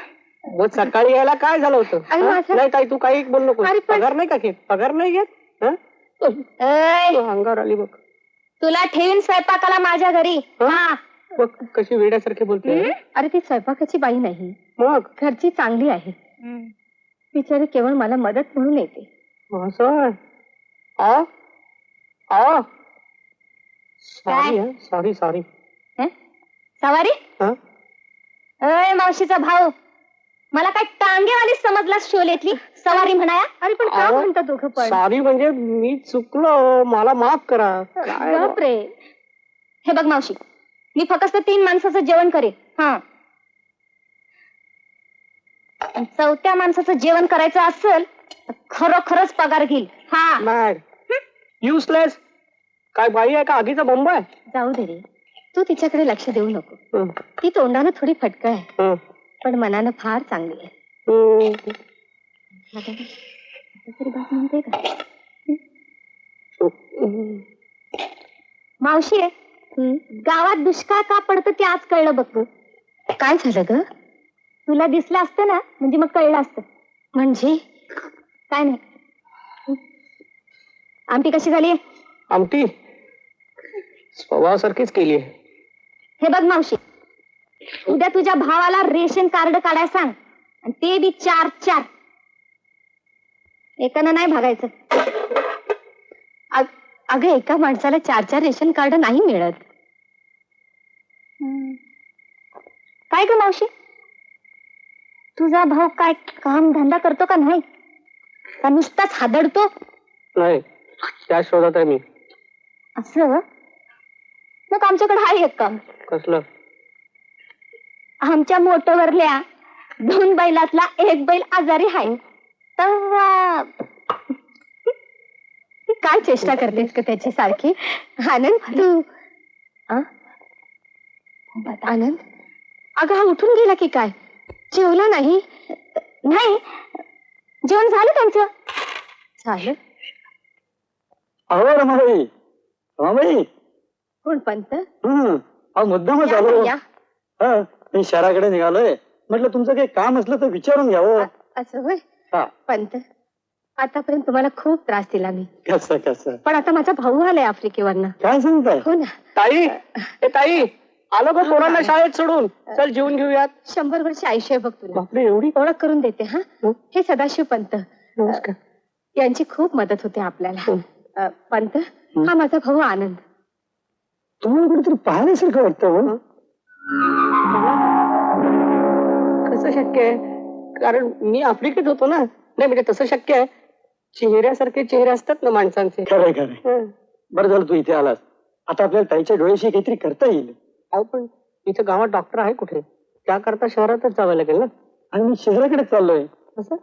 मग सकाळी यायला काय झालं होतं? अरे हा? माझं- नाही ताई, तू काही बोलू नको. अरे पण- पगार नाही का घेत? पगार नाही घेत? हं? ऐ, अंगावर आली बघ. तुला ठेवीन स्वयंपाकाला माझ्या घरी. हा. बघ कशी वेड्यासारखी बोलते. अरे ती स्वयंपाकाची बाई नाही, मग घरची चांगली आहे. बिचारी केवळ मला मदत म्हणून येते. असं आ आ सॉरी सॉरी सॉरी. हं? सवारी? हं? अय मावशीचा भाऊ, मला काय टांगेवालीच समजलास शोलेतली सवारी म्हणाया. अरे पण का अहो, म्हणता दोघं पण? सॉरी म्हणजे मी चुकलो, मला माफ करा. काय बापरे. हे बघ मावशी, मी फक्त 3 माणसाचं जेवण करेन. हा, चौथ्या माणसाचं जेवण करायचं असेल तर खरोखरच पगार घेईल. हा. Mad useless. काय बाई आहे का आगीचा बंब आहे? जाऊ दे रे, तू तिच्याकडे लक्ष देऊ नको. हं, ती तोंडानं थोडी फटकळ आहे, हं, पण मनानं फार चांगली आहे. हं. तरी बात म्हणते का? मावशी आहे, गावात दुष्काळ का पडतं ते आज कळलं बघ. काय झालं ग? तुला दिसलं असतं ना, म्हणजे मग कळलं असतं. म्हणजे काय नाही. आमटी कशी झाली? आमटी स्वभावासारखीच केली आहे. हे बघ मावशी, उद्या तुझ्या भावाला रेशन कार्ड काढायला सांग, आणि ते बी 4-4. एकानं नाही भागायचं. अगं एका माणसाला 4-4 रेशन कार्ड नाही मिळत. काय ग मावशी, तुझा भाऊ काय काम धंदा करतो का नाही, का नुसताच हादडतो? नाही, त्या शोधात आहे मी. असं? मग आमच्याकडे आहे एक काम. कसलं? आमच्या मोटरवरल्या 2 बैलातला 1 बैल आजारी आहे. तर काय चेष्टा करतेस का त्याची सारखी? आनंद तू आनंद, अगं हा उठून गेला की काय? जेवला नाही? नाही, जेवण झालं त्यांचं. झालं? अहो रमाबाई, रमाबाई. कोण पंत? मुद्दामच या आलो. ना, या. हा, मी शहराकडे निघालोय. म्हटलं तुमचं काही काम असलं तर विचारून घ्यावं. असं होय? हा. पंत, आतापर्यंत तुम्हाला खूप त्रास दिला मी, कसं कसं पण आता माझा भाऊ आलाय आफ्रिकेवरनं. काय सांगताय? हो ना. ताई, ए ताई, आलो का पोरांना शाळेत सोडून? चल जेवून घेऊयात. 100 वर्ष आयुष्य आहे बघ तुला. बापरे, एवढी? ओळख करून देते. हा, हे सदाशिव पंत. नमस्कार. यांची खूप मदत होते आपल्याला. पंत, हा माझा भाऊ आनंद. तुम्हाला कुठेतरी पाहण्यासारखं वाटतं. कसं शक्य आहे? कारण मी आफ्रिकेत होतो ना. नाही म्हणजे तसं शक्य आहे. चेहऱ्यासारखे चेहरे असतात ना माणसांचे. खरंय खरंय. बरं झालं तू इथे आलास. आता आपल्याला ताईच्या डोळ्याशी काहीतरी करता येईल. अहो पण इथे गावात डॉक्टर आहे कुठे? त्याकरता शहरातच जावं लागेल ना. आणि मी शहराकडे चाललोय. असं?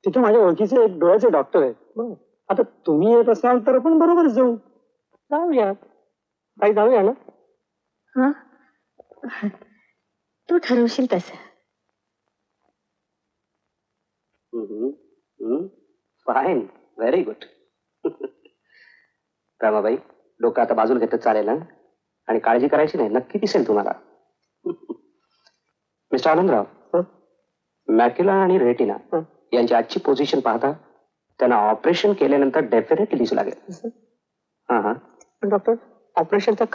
तिथे माझ्या ओळखीचे एक डोळ्याचे डॉक्टर आहेत. आता तुम्ही येत असाल तर आपण बरोबर जाऊ. जाऊया. काही जाऊया ना. हा, तू ठरवशील तसं. Fine, very good. रामाबाई, डोकं आता बाजूला घेतच चालेल ना, आणि काळजी करायची नाही, नक्की दिसेल तुम्हाला. मिस्टर आनंदराव, मॅक्युला आणि रेटिना यांची आजची पोझिशन पाहता त्यांना ऑपरेशन केल्यानंतर डेफिनेटली दिसू लागेल. हा हा. पण डॉक्टर, ऑपरेशनचा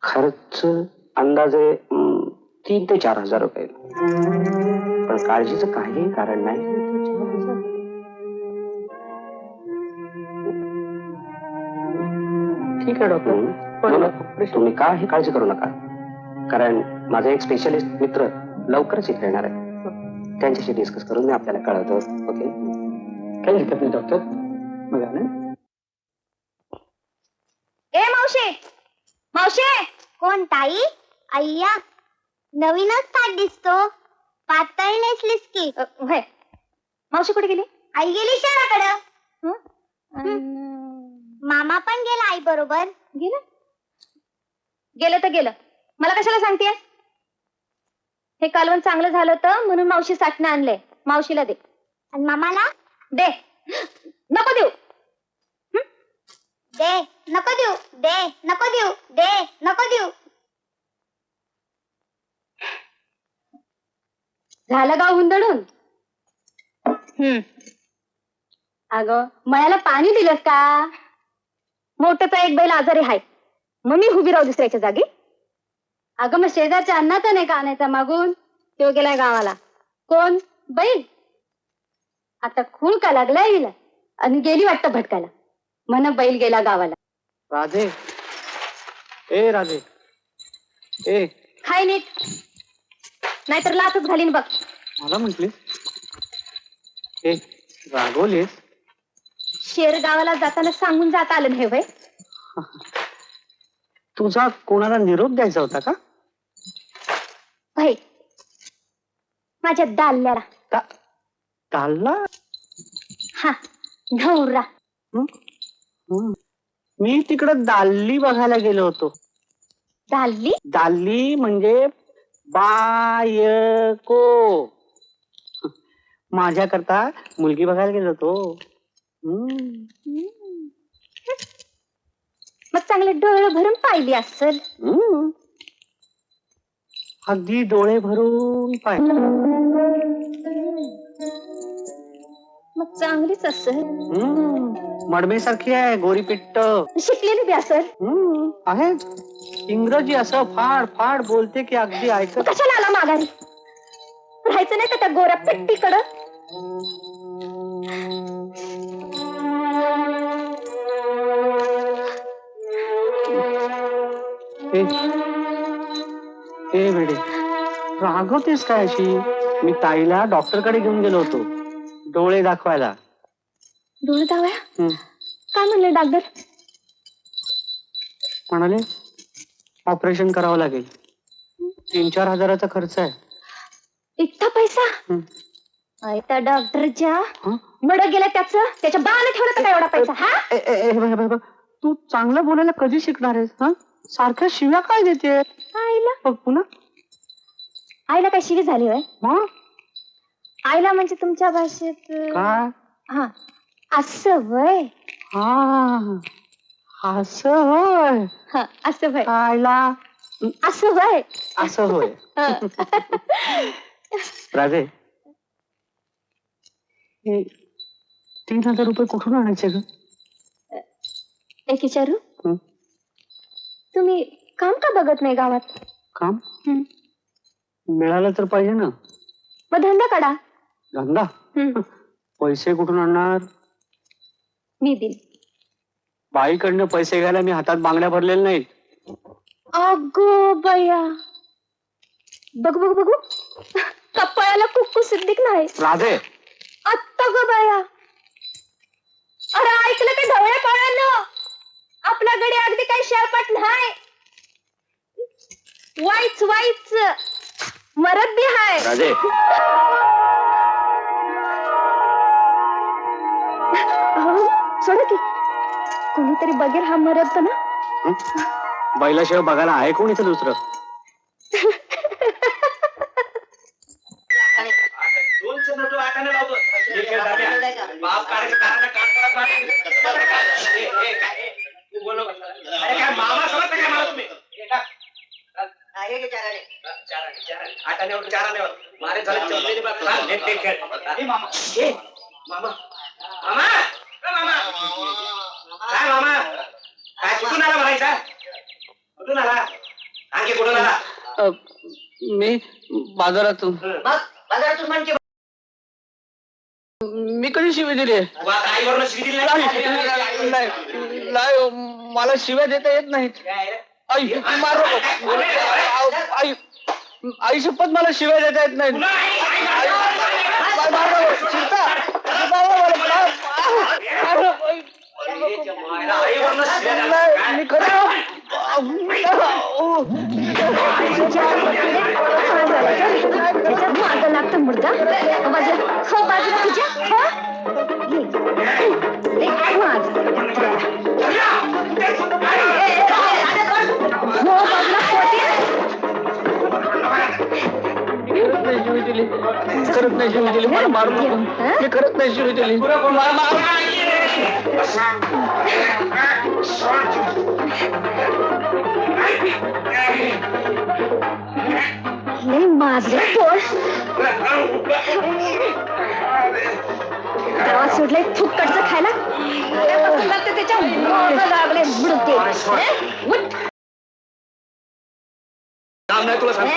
खर्च अंदाजे 3 ते 4 हजार रुपये. पण काळजीचं काहीही कारण नाही. ठीक आहे डॉक्टर, पण तुम्ही काही काळजी करू नका, कारण माझा एक स्पेशलिस्ट मित्र लवकरच इथे येणार आहे. त्यांच्याशी डिस्कस करून मी आपल्याला कळवतो. ओके, काही हरकत नाही डॉक्टर. बघा ना. ए मावशी, मावशी. कोण ताई? अय्या, नवीनच ताट दिसतो. पातळ नेसलीस की. होय. मावशी कुठे गेली? आई गेली शहराकडं. मामा पण गेला आई बरोबर. गेलं? गेलं तर गेलं, मला कशाला सांगतेय? हे कालवण चांगलं झालं होतं म्हणून मावशी साठणं आणलंय. मावशीला दे. आणि मामाला दे. नको देऊ. दे, नको देऊ. दे, नको देऊ. दे, नको देऊ. झालं गाव हुंदडून. अगं मळ्याला पाणी दिलंस का? मोठ्याचा एक बैल आजारी आहे, मग मी उभी राहू दुसऱ्याच्या जागी? अगं मग शेजारच्या अन्नाचा नाही का आणायचा मागून? तो गेलाय गावाला. कोण? बैल. आता खूळ का लागलाय हिला आणि गेली वाटतं भटकायला. म्हण बैल गेला गावाला. राधे, ए राधे, ए खाय नीट, नाहीतर लाचच घालीन बघ. मला म्हटली ए रागवलीस? शेर गावाला जाताना सांगून जाता आलं नाही वय? तुझा कोणाला निरोप द्यायचा होता का? भाई माझ्या दाल्याला. चालला? हा नवरा. मी तिकडे दाल्ली बघायला गेलो होतो. दाल्ली? दाल्ली म्हणजे बायको. माझ्याकरता मुलगी बघायला गेलो होतो. मग चांगले डोळे भरून पाहिली असेल. अगदी डोळे भरून पाहिली. मग चांगलीच असेल. मडमेसारखी आहे, गोरी पिट्ट. शिकलेली बी असेल. आहे. इंग्रजी असं फाड फाड बोलते की अगदी ऐकत. कशाला आला माघारी? राहायचं नाही का त्या गोऱ्या पेट्टीकडं? ए बेडे, रागवतेस काय अशी? मी ताईला डॉक्टरकडे घेऊन गेलो होतो डोळे दाखवायला. डोळे दाव्या? काय म्हणले डॉक्टर? म्हणाले ऑपरेशन करावं लागेल. 3-4 हजाराचा खर्च आहे. इतका पैसा? त्या डॉक्टरच्या मड गेला त्याच्या बाळाला ठेवलं का एवढा पैसा? हा तू चांगलं बोलायला कधी शिकणार आहेस? हा सारख्या शिव्या काय देते आईला? बघ पुन्हा. आईला काय शिवी झाली होय? मग आईला म्हणजे तुमच्या भाषेत काय? हा असं वय? हा असं होय. हा असं वय. आईला असं वय. असं होय. राजे, हे 3,000 रुपये कुठून आणायचे ग? एक विचारू, तुम्ही काम का बघत नाही गावात? काम मिळालं तर पाहिजे ना. मग धंदा काढा. धंदा? पैसे कुठून आणणार? मी देईन. बाईकडनं पैसे घ्यायला मी हातात बांगड्या भरलेल्या नाहीत. अगो बया, बघ बघ बघू, कपाळाला कुक्कू सिद्धिक नाही. राधे, आत्ता ग बया. अरे ऐकलं का ढवळ्या पाळानं? आपल्याकडे अगदी काही शारपाट नाही. वाईच वाईच मरत बी हाय. राधे, सोड की, कोणीतरी बघेल हा मरत ना. बैलाशिवाय बघायला आहे कोण इथं दुसरं? मी बाजारातून. मी कधी शिवी दिली? नाही, मला शिव्या देता येत नाहीत. आई आई शपथ मला शिव्या देता येत नाहीत. मी खरं मागं लागतं मुर्गा. बाजूला तुझ्या करत नाही शिवी दिली. मला मारू नको. मी करत नाही शिवी दिली. माझे गावात सोडलंय फुक्कडचं खायला. आल्यापासून लागतं त्याच्या मोठं लागले बुडते. उठ. काम नाही तुला सांग.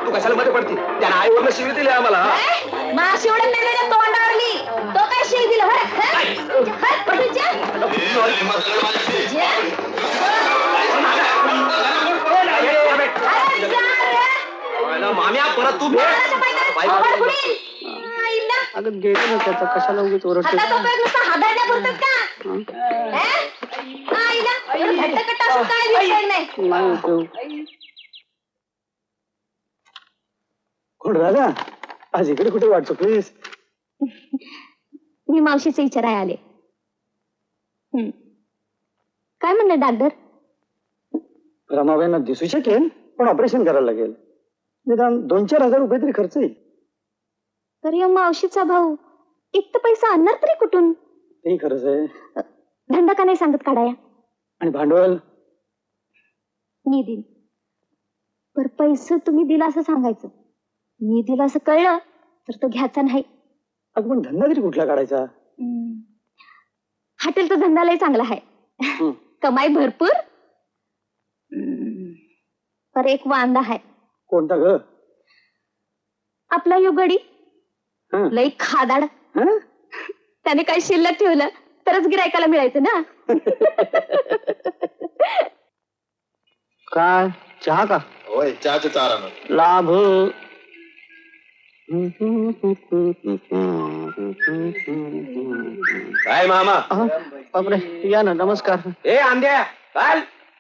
तू कशाला मध्ये पडती? त्यानं आईवरनं शिवी दिली आम्हाला. माशी एवढं मेलेल्या तोंडावरली तो काय शिव दिलं? माम्या परत तू अगं गेलं ना त्याचं, कशाला उगीच ओरडते. नाही उपयोग. कोण राजा? आज इकडे कुठे वाट चुकलीस? मी मावशीचे विचाराय आले. काय म्हणलं डॉक्टर? रमाबाईंना दिसू शकेल, पण ऑपरेशन करायला लागेल. निदान 2-4 हजार रुपये तरी खर्च येईल. तर या मावशीचा भाऊ एक तर पैसा आणणार तरी कुठून? तेही खरंच आहे. धंदा का नाही सांगत काढाया? आणि भांडवल मी देईन. पर पैसे तुम्ही दिला असं सांगायचं. मी दिला असं कळलं तर तो घ्यायचा नाही. अगं पण धंदा तरी कुठला काढायचा? हॉटेलचा धंदा लय चांगला आहे. कमाई भरपूर. पर एक वांदा आहे. कोणता ग? आपला युगडी लय खादाड. त्याने काही शिल्लक ठेवलं तरच गिरायकाला मिळायचं ना. काय चहा का? होय चहाचं चारा लाभ. काय मामा? बापरे, या ना. नमस्कार. ए आंद्या, काल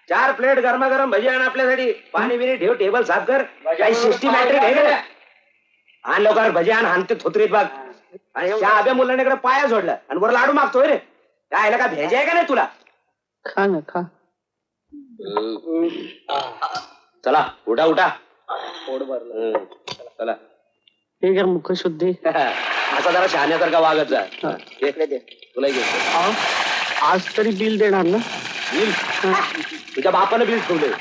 4 प्लेट गरमागरम भजी आण आपल्यासाठी. पाणी बिणी ठेव, टेबल साफ कर. काही सिस्टमॅटिक आहे का? आण लवकर भजी आण. हाणते थोतरीत बघ. आणि त्या आब्या मुलांकडे पाया जोडला आणि वर लाडू मागतोय रे. काय का भेजा आहे का नाही तुला? खा ना खा. चला उठा उठा. चला हे घ्या मुख शुद्धी. असा जरा शहाण्यासारखा वागत जा. तुला आज तरी बिल देणार ना? बिल? तुझ्या बापानं बिल ठेवलंय.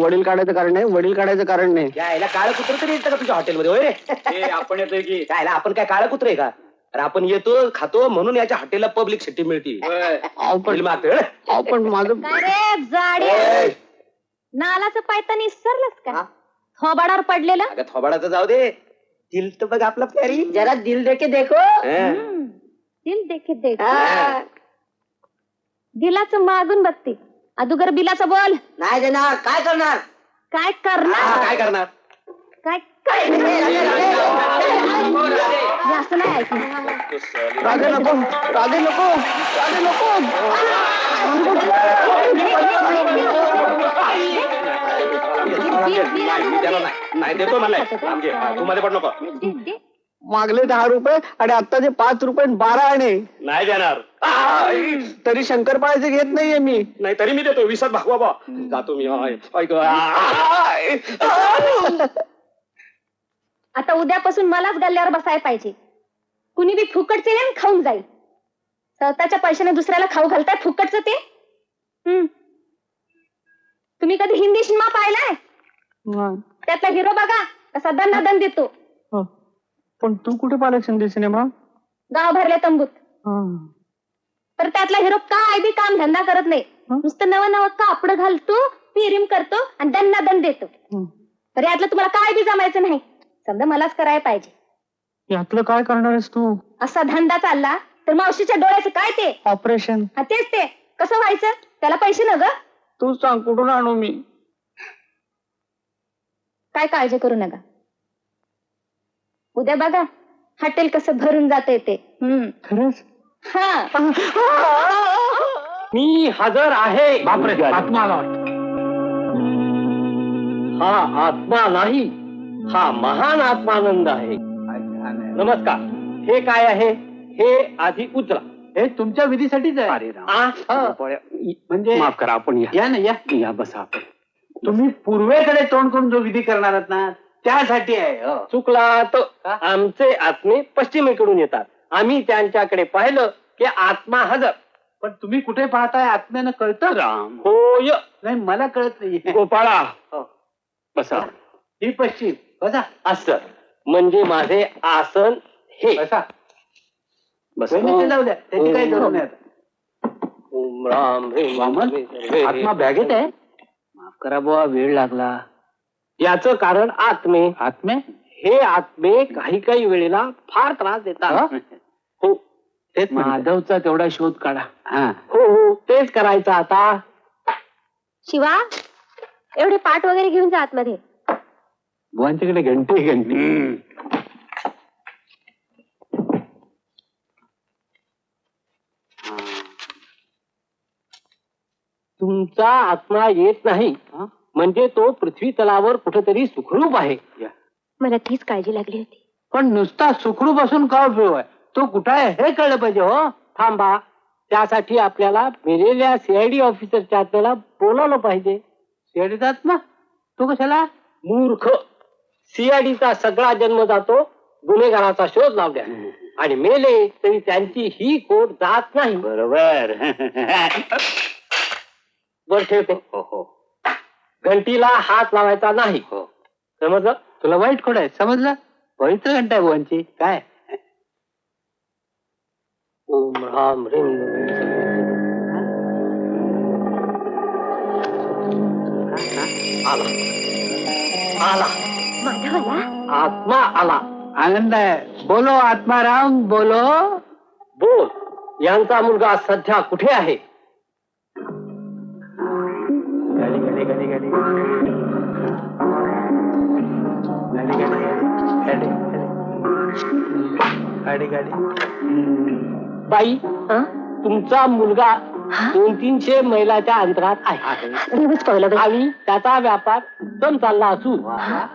वडील काढायचं कारण नाही. वडील काढायचं कारण नाही. यायला काळं कुत्र तरी येतं का तुझ्या हॉटेलमध्ये? होय रे. आपण येतोय की काय? आपण काय काळं कुत्र आहे का? अरे आपण येतो खातो म्हणून याच्या हॉटेलला पब्लिक सिटी मिळते. पण माझं काय रे जाडे, नालाचं पायतानी विसरलंस का? थोबाडावर पडलेलं. अगं थोबाडाचं जाऊ दे. दिल तर बघ आपला प्यारी. जरा दिल देके देखो. दिल देखे देख. दिलाचं मागून बघते, अदुगर बिलाचं बोल. नाही देणार. काय करणार? काय करणार? काय करणार? काय असं नाही ऐकलं. राधे नको. राधे नको. राधे नको. नाही देतो मला. तू मध्ये पण नको. मागले 10 रुपये आणि आत्ताचे 5 रुपये 12 आणे. नाही देणार. तरी शंकरपाळ्याचे घेत नाहीये मी. नाही तरी मी देतो. 20 भागवा बा. जातो मी. आता उद्यापासून मलाच गल्ल्यावर बसायला पाहिजे. कुणी बी फुकटचे नाही खाऊन जाईल. स्वतःच्या पैशाने दुसऱ्याला खाऊ घालताय फुकटचं ते. तुम्ही कधी हिंदी सिनेमा पाहिलाय? त्यातला हिरो बघा कसा दन देतो. पण तू कुठे पाहिला हिंदी सिनेमा? गाव भरल्या तंबूत. तर त्यातला हिरो काय बी काम धंदा करत नाही. नुसतं नवं कापड घालतो, पिरीम करतो आणि दन देतो. तर यातलं तुम्हाला काय बी जमायचं नाही. समजा मलाच करायला पाहिजे. यातलं काय करणार आहेस तू? असा धंदा चालला तर मावशीच्या डोळ्याचं काय ते ऑपरेशन. तेच ते. कसं व्हायचं? त्याला पैसे न ग. तू सांग कुठून आणू मी? काय काळजी करू नका. उद्या बघा हॉटेल कसं भरून जाते ते. खरंच? हा. मी हजर आहे. बापरे, आत्मा आला. हा आत्मा नाही, हा महान आत्मानंद आहे. नमस्कार. हे काय आहे? हे आधी उचला. हे तुमच्या विधीसाठीच आहे. अरे म्हणजे माफ करा, आपण या ना. या बसा आपण. तुम्ही पूर्वेकडे तोंड करून जो विधी करणार आहात ना त्यासाठी आहे. चुकला तर आमचे आत्मे पश्चिमेकडून येतात. आम्ही त्यांच्याकडे पाहिलं की आत्मा हजर. पण तुम्ही कुठे पाहताय? आत्म्यानं कळतं राम. होय. नाही मला कळत नाही. गोपाळा बसा. ही पश्चिम. बसा. असं म्हणजे माझे आसन हे. बसा. बस जाऊ द्या त्याची काही जरूर नाही आता. ओम राम ह्रीं वामन, ह्रीं. आत्मा बॅगेत आहे. माफ करा बुवा, वेळ लागला. याचं कारण आत्मे. आत्मे हे आत्मे काही काही वेळेला फार त्रास देतात. हो तेच माधवचा तेवढा शोध काढा. हा हो हो तेच करायचं आता. शिवा एवढे पाट वगैरे घेऊन जा आतमध्ये. बुवांच्याकडे घंटी घंटी. तुमचा आत्मा येत नाही म्हणजे तो पृथ्वी तलावर कुठेतरी सुखरूप आहे. मला तीच काळजी लागली होती. पण नुसता सुखरूप असून का उपयोग आहे? तो कुठं आहे हे कळलं पाहिजे. हो थांबा, त्यासाठी आपल्याला मेलेल्या सीआयडी ऑफिसरच्या आत्म्याला बोलावलं पाहिजे. शेडीचा आत्मा तो कशाला? मूर्ख, सीआयडीचा सगळा जन्म जातो गुन्हेगाराचा शोध लावल्या आणि मेले तरी त्यांची ही कोट जात नाही. बरोबर. वर ठेवते. घंटीला हात लावायचा नाही. समजलं? तुला वाईट कोड आहे समजलं? पवित्र घंटा आहे बुवांची. काय ओम राम ह्रीं. आला आला माधव आला. आत्मा आला. आनंद आहे. बोलो आत्माराम बोलो. बोल, यांचा मुलगा सध्या कुठे आहे? गाडी गाडी गाडी गाडी गाडी गाडी गाडी गाडी. बाई, तुमचा मुलगा 200-300 मैलाच्या अंतरात आहे देवच पावलं बाई. आणि त्याचा व्यापार उत्तम चालला असून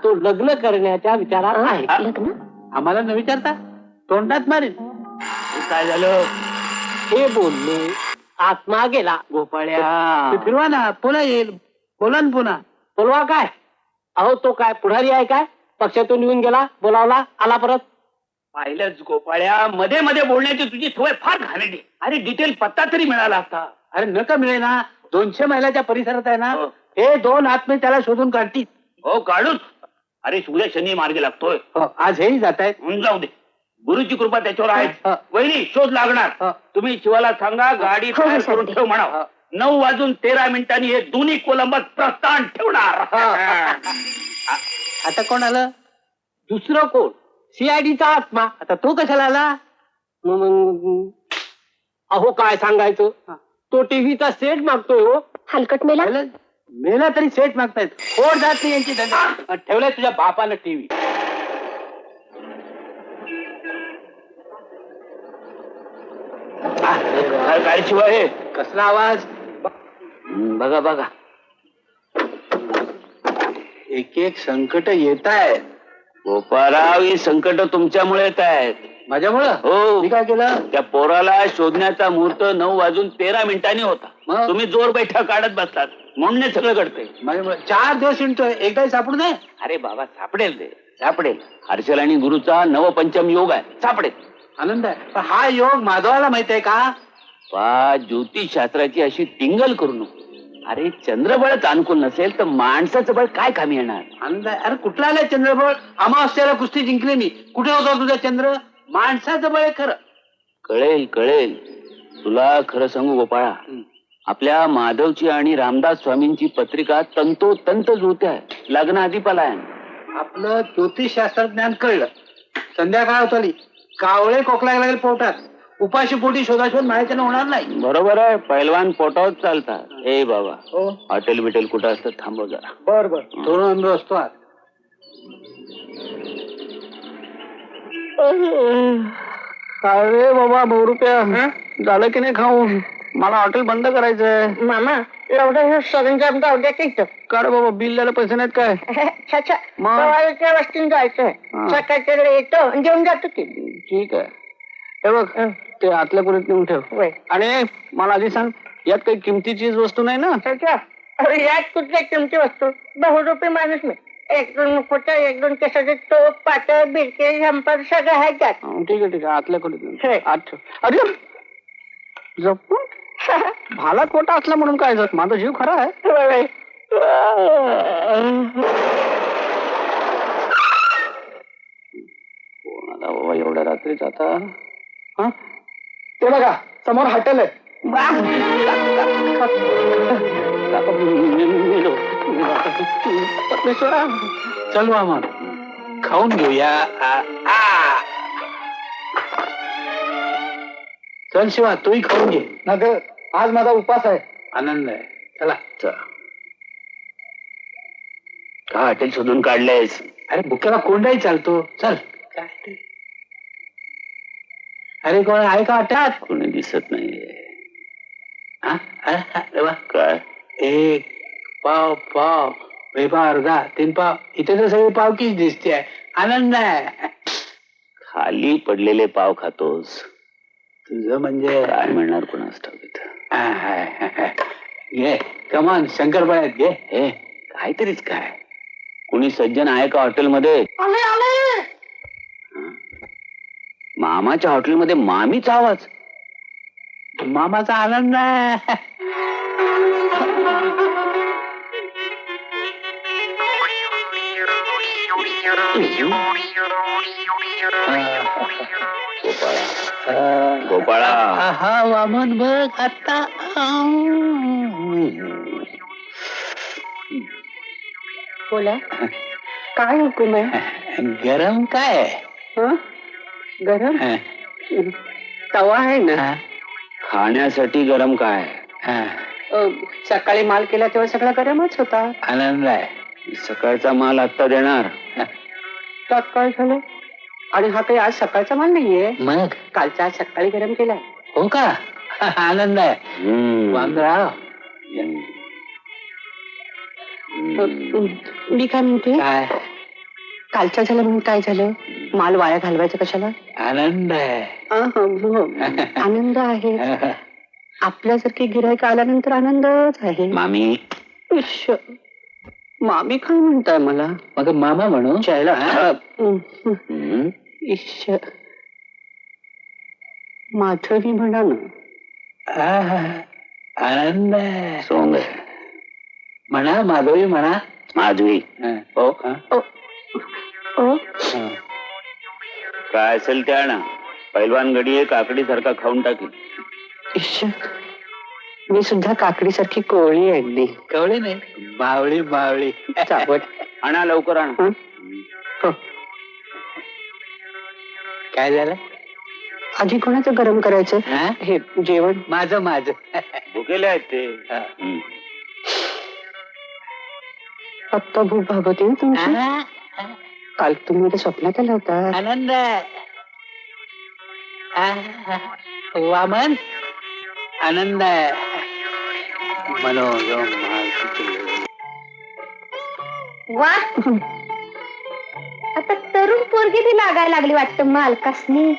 तो लग्न करण्याच्या विचारात आहे. लग्न? आम्हाला न विचारता तोंडात मारेल. काय झालं? हे बोलले आत्मा गेला. गोपाळ्या, ते फिरवा ना, पुन्हा येईल. बोला ना पुन्हा. बोलवा काय? अहो तो काय पुढारी आहे काय? पक्षातून निघून गेला, बोलावला, आला परत. पाहिलंच गोपाळ्या, मध्ये मध्ये बोलण्याची तुझी सवय फार घाणेरडी. अरे डिटेल पत्ता तरी मिळाला असता. अरे नका मिळे ना. 200 मैलाच्या परिसरात आहे ना. हो. हे 2 आत्मे त्याला शोधून काढतील. हो काढूच. अरे उद्या शनी मार्गी लागतोय. हो, आज हेही जात आहेत. म्हणून जाऊ दे, गुरुची कृपा त्याच्यावर आहे. हो. वहिनी शोध लागणार. हो. तुम्ही शिवाला सांगा गाडी हो, तयार सांगते. करून ठेव म्हणा. 9:13 हे दोन्ही कोलंबात प्रस्थान ठेवणार. आता कोण आलं? दुसरं कोण? सीआयडीचा आत्मा. आता तो कशाला आला? अहो काय सांगायचं, तो टीव्हीचा सेट मागतोय. हो हलकट मेला. मेला तरी सेट मागतायत. कोण जात नाही यांची धंदा. ठेवलाय तुझ्या बापानं टीव्ही. काय शिवाय हे कसला आवाज? बघा बघा, एक एक संकट येत आहे. गोपाळराव, ही संकट तुमच्यामुळे येत आहेत. माझ्यामुळं? हो. मी काय केलं? त्या पोराला शोधण्याचा मुहूर्त 9:13 होता. मग? तुम्ही जोर बैठा काढत बसतात म्हणून हे सगळं घडतंय. माझ्यामुळं 4 दिवस हिंडतोय, एकदाही सापडू नये. अरे बाबा, सापडेल ते, सापडेल. हर्षल आणि गुरुचा नवपंचम योग आहे, सापडेल. आनंद आहे. पण हा योग माधवाला माहित आहे का? ज्योतिषशास्त्राची अशी टिंगल करू नको. अरे चंद्रबळच अनुकूल नसेल तर माणसाचं बळ काय कामी येणार? आनंद आहे. अरे कुठला आलाय चंद्रबळ? अमावस्याला कुस्ती जिंकली मी. कुठे होता तुझा चंद्र? माणसाचं बळ आहे खरं. कळेल कळेल. तुला खरं सांगू गोपाळा, आपल्या माधवची आणि रामदास स्वामींची पत्रिका तंतोतंत जुळते आहे. लग्नाआधी पलायन. आपलं ज्योतिषशास्त्र ज्ञान कळलं. संध्याकाळ होत आली, कावळे कोकलायला लागेल पोटात. उपाशी पोटी शोधाशोध माहिती होणार नाही. बरोबर आहे, पैलवान पोटावर चालतात. ए बाबा, हो. हॉटेल बिटेल कुठं असतं थांबव जरा. बर बर, थोडं अनुभव असतो आज. काय रे बाबा, 9 रुपया झालं की नाही खाऊन? मला हॉटेल बंद करायचंय. मामा एवढं सरंजाम जाऊ द्या तिथं. काढ बाबा, बिल द्यायला पैसे नाहीत काय? छाछा, मग? सवारीच्या वस्तीने जायचंय. सकाळच्या वेळी येतो आणि जेवून जातो की. ठीक आहे. हे बघ, ते आतल्या पुरीत नेऊन ठेव. होय. आणि मला आधी सांग, यात काही किमतीची वस्तू नाही ना? छाछा, अरे यात कुठल्या किमती वस्तू? 10 रुपये माणूस मी. 1-2 खोटं, 1-2 केसाचे टोप, पातळ, बिरके, झंपर सगळं आहे त्यात. ठीक आहे ठीक आहे, आतल्या खोलीत नेऊन ठेव. होय. आत ठेव. अरे जपून भाला खोटा असला म्हणून काय झालं? माझा जीव खरा आहे. होय. कोणाला बाबा एवढ्या रात्रीच आता? हा, ते बघा समोर हॉटेल आहे. परमेश्वरा, चल मामा खाऊन घेऊया. चल शिवा तूही खाऊन घे. ना ग, आज माझा उपास आहे. आनंद आहे. चला का हॉटेल शोधून काढलंयस? अरे बुक्याला कोंडाही चालतो. चल. अरे कोण आहे का हॉटेलात? कोणी दिसत नाहीये. काय एक पाव पाव वेपा अर्धा 3 पाव. इथे तर सगळे पावकीच दिसते. आनंद आहे. खाली पडलेले पाव खातोस. तुझं म्हणजे काय म्हणणार कोणास ठाऊक. घे कमान शंकरपाळ्यात घे. हे काहीतरीच काय. कुणी सज्जन आहे का हॉटेलमध्ये? मामाच्या हॉटेलमध्ये मामीचा आवाज. मामाचा आनंद आहे. गोपाळा हा वामन बघ आता. बोला, काय हुकूम आहे? गरम काय? गरम तवा आहे ना? खाण्यासाठी गरम काय? सकाळी माल केला तेव्हा सगळा गरमच होता. आनंद आहे. सकाळचा माल आता देणार. काय झालं? आणि हा काही आज सकाळचा माल नाहीये. मग कालचा आज सकाळी गरम केलाय. हो का? आनंद आहे. वांदराव मी काय म्हणते, काय? कालच्या झालं म्हणून काय झालं? माल वाया घालवायचं कशाला? आनंद आहे. आनंद आहे. आपल्यासारखे गिरायक आल्यानंतर आनंदच आहे. मामी इश्श, मामी काय म्हणताय मला? मग मामा म्हणू. इश्श, माधवी म्हणा ना. आनंद आहे. सोंग म्हणा. माधवी म्हणा. माधवी. हो काय असेल त्या ना. पैलवान गडी एक काकडी सारखा खाऊन टाकी. इश्श, मी सुद्धा काकडी सारखी कोवळी आणली. कवळी नाही, बावळी बावळी. चावट. आणा लवकर आणा. काय झालं? आधी कोणाचं गरम करायचं हे जेवण? माझं भुकेले आहेत ते. आत्ता भूक भागवते ना तुमची. काल तुम्ही माझ्या स्वप्नात आला होता. आनंद वामन. आनंद वा, आता तरुण पोरगी ती लागायला लागली वाटतं मालकासनी.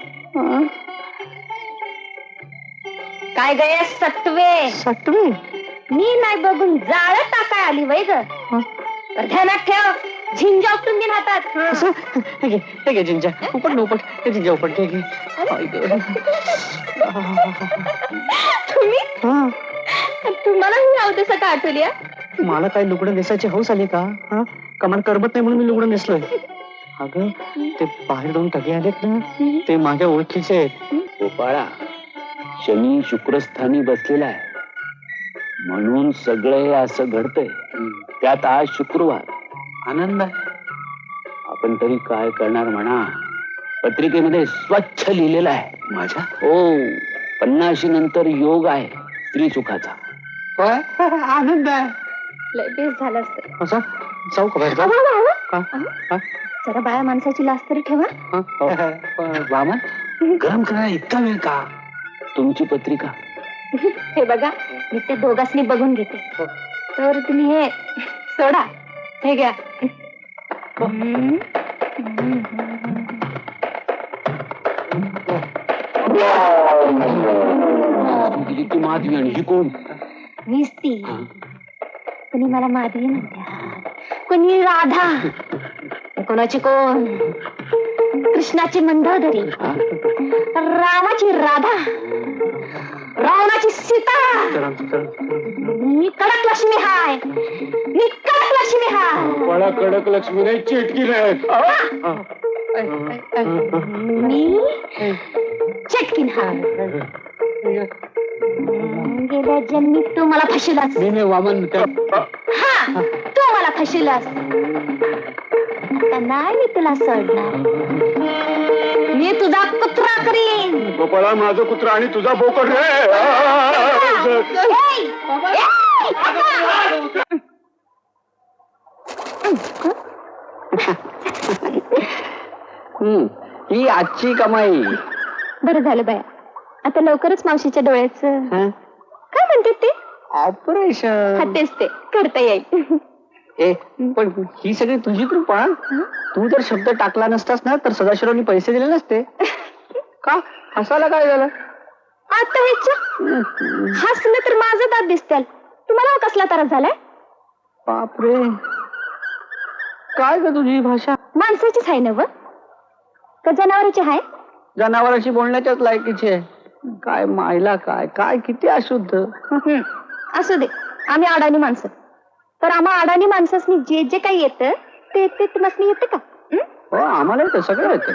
काय गय सत्वे सटवे? मी नाही बघून जाळ टाकाय आली वय ग. ध्यानात ठेव, झिंजा उपटून घेऊन हातात. हे घे जिंजा. उपट न उपट. हे जिंजा उपट. घे. तुम्हाला ही अवदसा का आठवली? मला काही लुगडं नेसायची हौस आली का? कमान करमत नाही म्हणून मी लुगडं नेसलोय. अगं ते बाहेर 2 टगे आलेत ना, ते माझ्या ओळखीचे आहेत. गोपाळा शनी शुक्रस्थानी बसलेला आहे म्हणून सगळं हे असं घडतंय. त्यात आज शुक्रवार. आनंद आहे. आपण तरी काय करणार म्हणा. पत्रिकेमध्ये स्वच्छ लिहिलेलं आहे माझ्या. हो, 50 नंतर योग आहे स्त्री सुखाचा. आनंद आहे. लय बेस झालं असतं. असं जाऊ का बाहेर? जरा बाया माणसाची लाज तरी ठेवा. वामन गरम करा. इतका वेळ का? तुमची पत्रिका. हे बघा, मी त्या दोघांनी बघून घेते. तर तुम्ही हे सोडा. हे घ्या. ती माधवी आणि ही कोण? मीच ती. कोणी मला माधवी म्हणतात, कोणी राधा, कोणाची कोण कृष्णाची मंदोदरी, रामाची राधा, रावणाची सीता. मी कडक लक्ष्मी हाय. मी कडक लक्ष्मी हाय. मला कडक लक्ष्मी नाही, चिटकी नाही. मी चटकीन हाय. गेल्या जन्मी तू मला फशीलास. मी वामन हा, तू मला फशीलास. आता नाही मी तुला सोडणार. मी तुझा कुत्रा करीन. गोपाळा माझं कुत्रा आणि तुझा बोकड रे. ए, ही आजची कमाई. बरं झालं बाया, आता लवकरच मावशीच्या डोळ्याचं काय म्हणते ते ऑपरेशन. हा, तेच ते करता येईल. ए पण ही सगळी तुझी कृपा. तू जर शब्द टाकला नसतास ना तर सदाशिवरावनी पैसे दिले नसते. का हसायला काय झालं? आता ह्याच्या हसलं तर माझं दात दिसतील. तुम्हाला कसला त्रास झालाय? बापरे, काय ग तुझी भाषा? माणसाचीच आहे ना व का जनावराची आहे? जनावरांशी बोलण्याच्याच लायकीची आहे. काय मायला काय काय किती अशुद्ध. असू दे, आम्ही अडाणी माणसं. तर आम्हा अडाणी माणसासनी जे जे काही येतं ते ते तुम्हाला येतं का? हो आम्हाला येतं, सगळं येतं.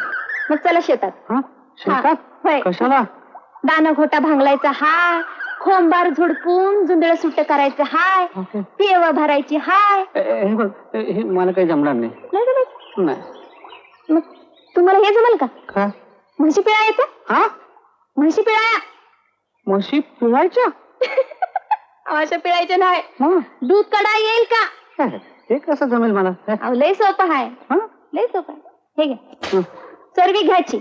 मग चला शेतात. हा, शेतात? होय. कशाला? दाना घोटा भांगलायचा हाय, खोंबार झुडपून जुंदळ सुट्ट करायचं हाय, पेव भरायची हाय. हे बघ, हे मला काही जमणार नाही. नाही. मग तुम्हाला हे जमल का? का? म्हशी पिळा येतं? हा, म्हशी पिळाया. म्हशी पिळायच्या? अशा पिळायच्या नाही, हा, दूध कडा येईल का? हे कसं जमेल मला? अहो, लय सोपं आहे. हा? लय सोपं आहे. हे घ्या, चरबी घ्यायची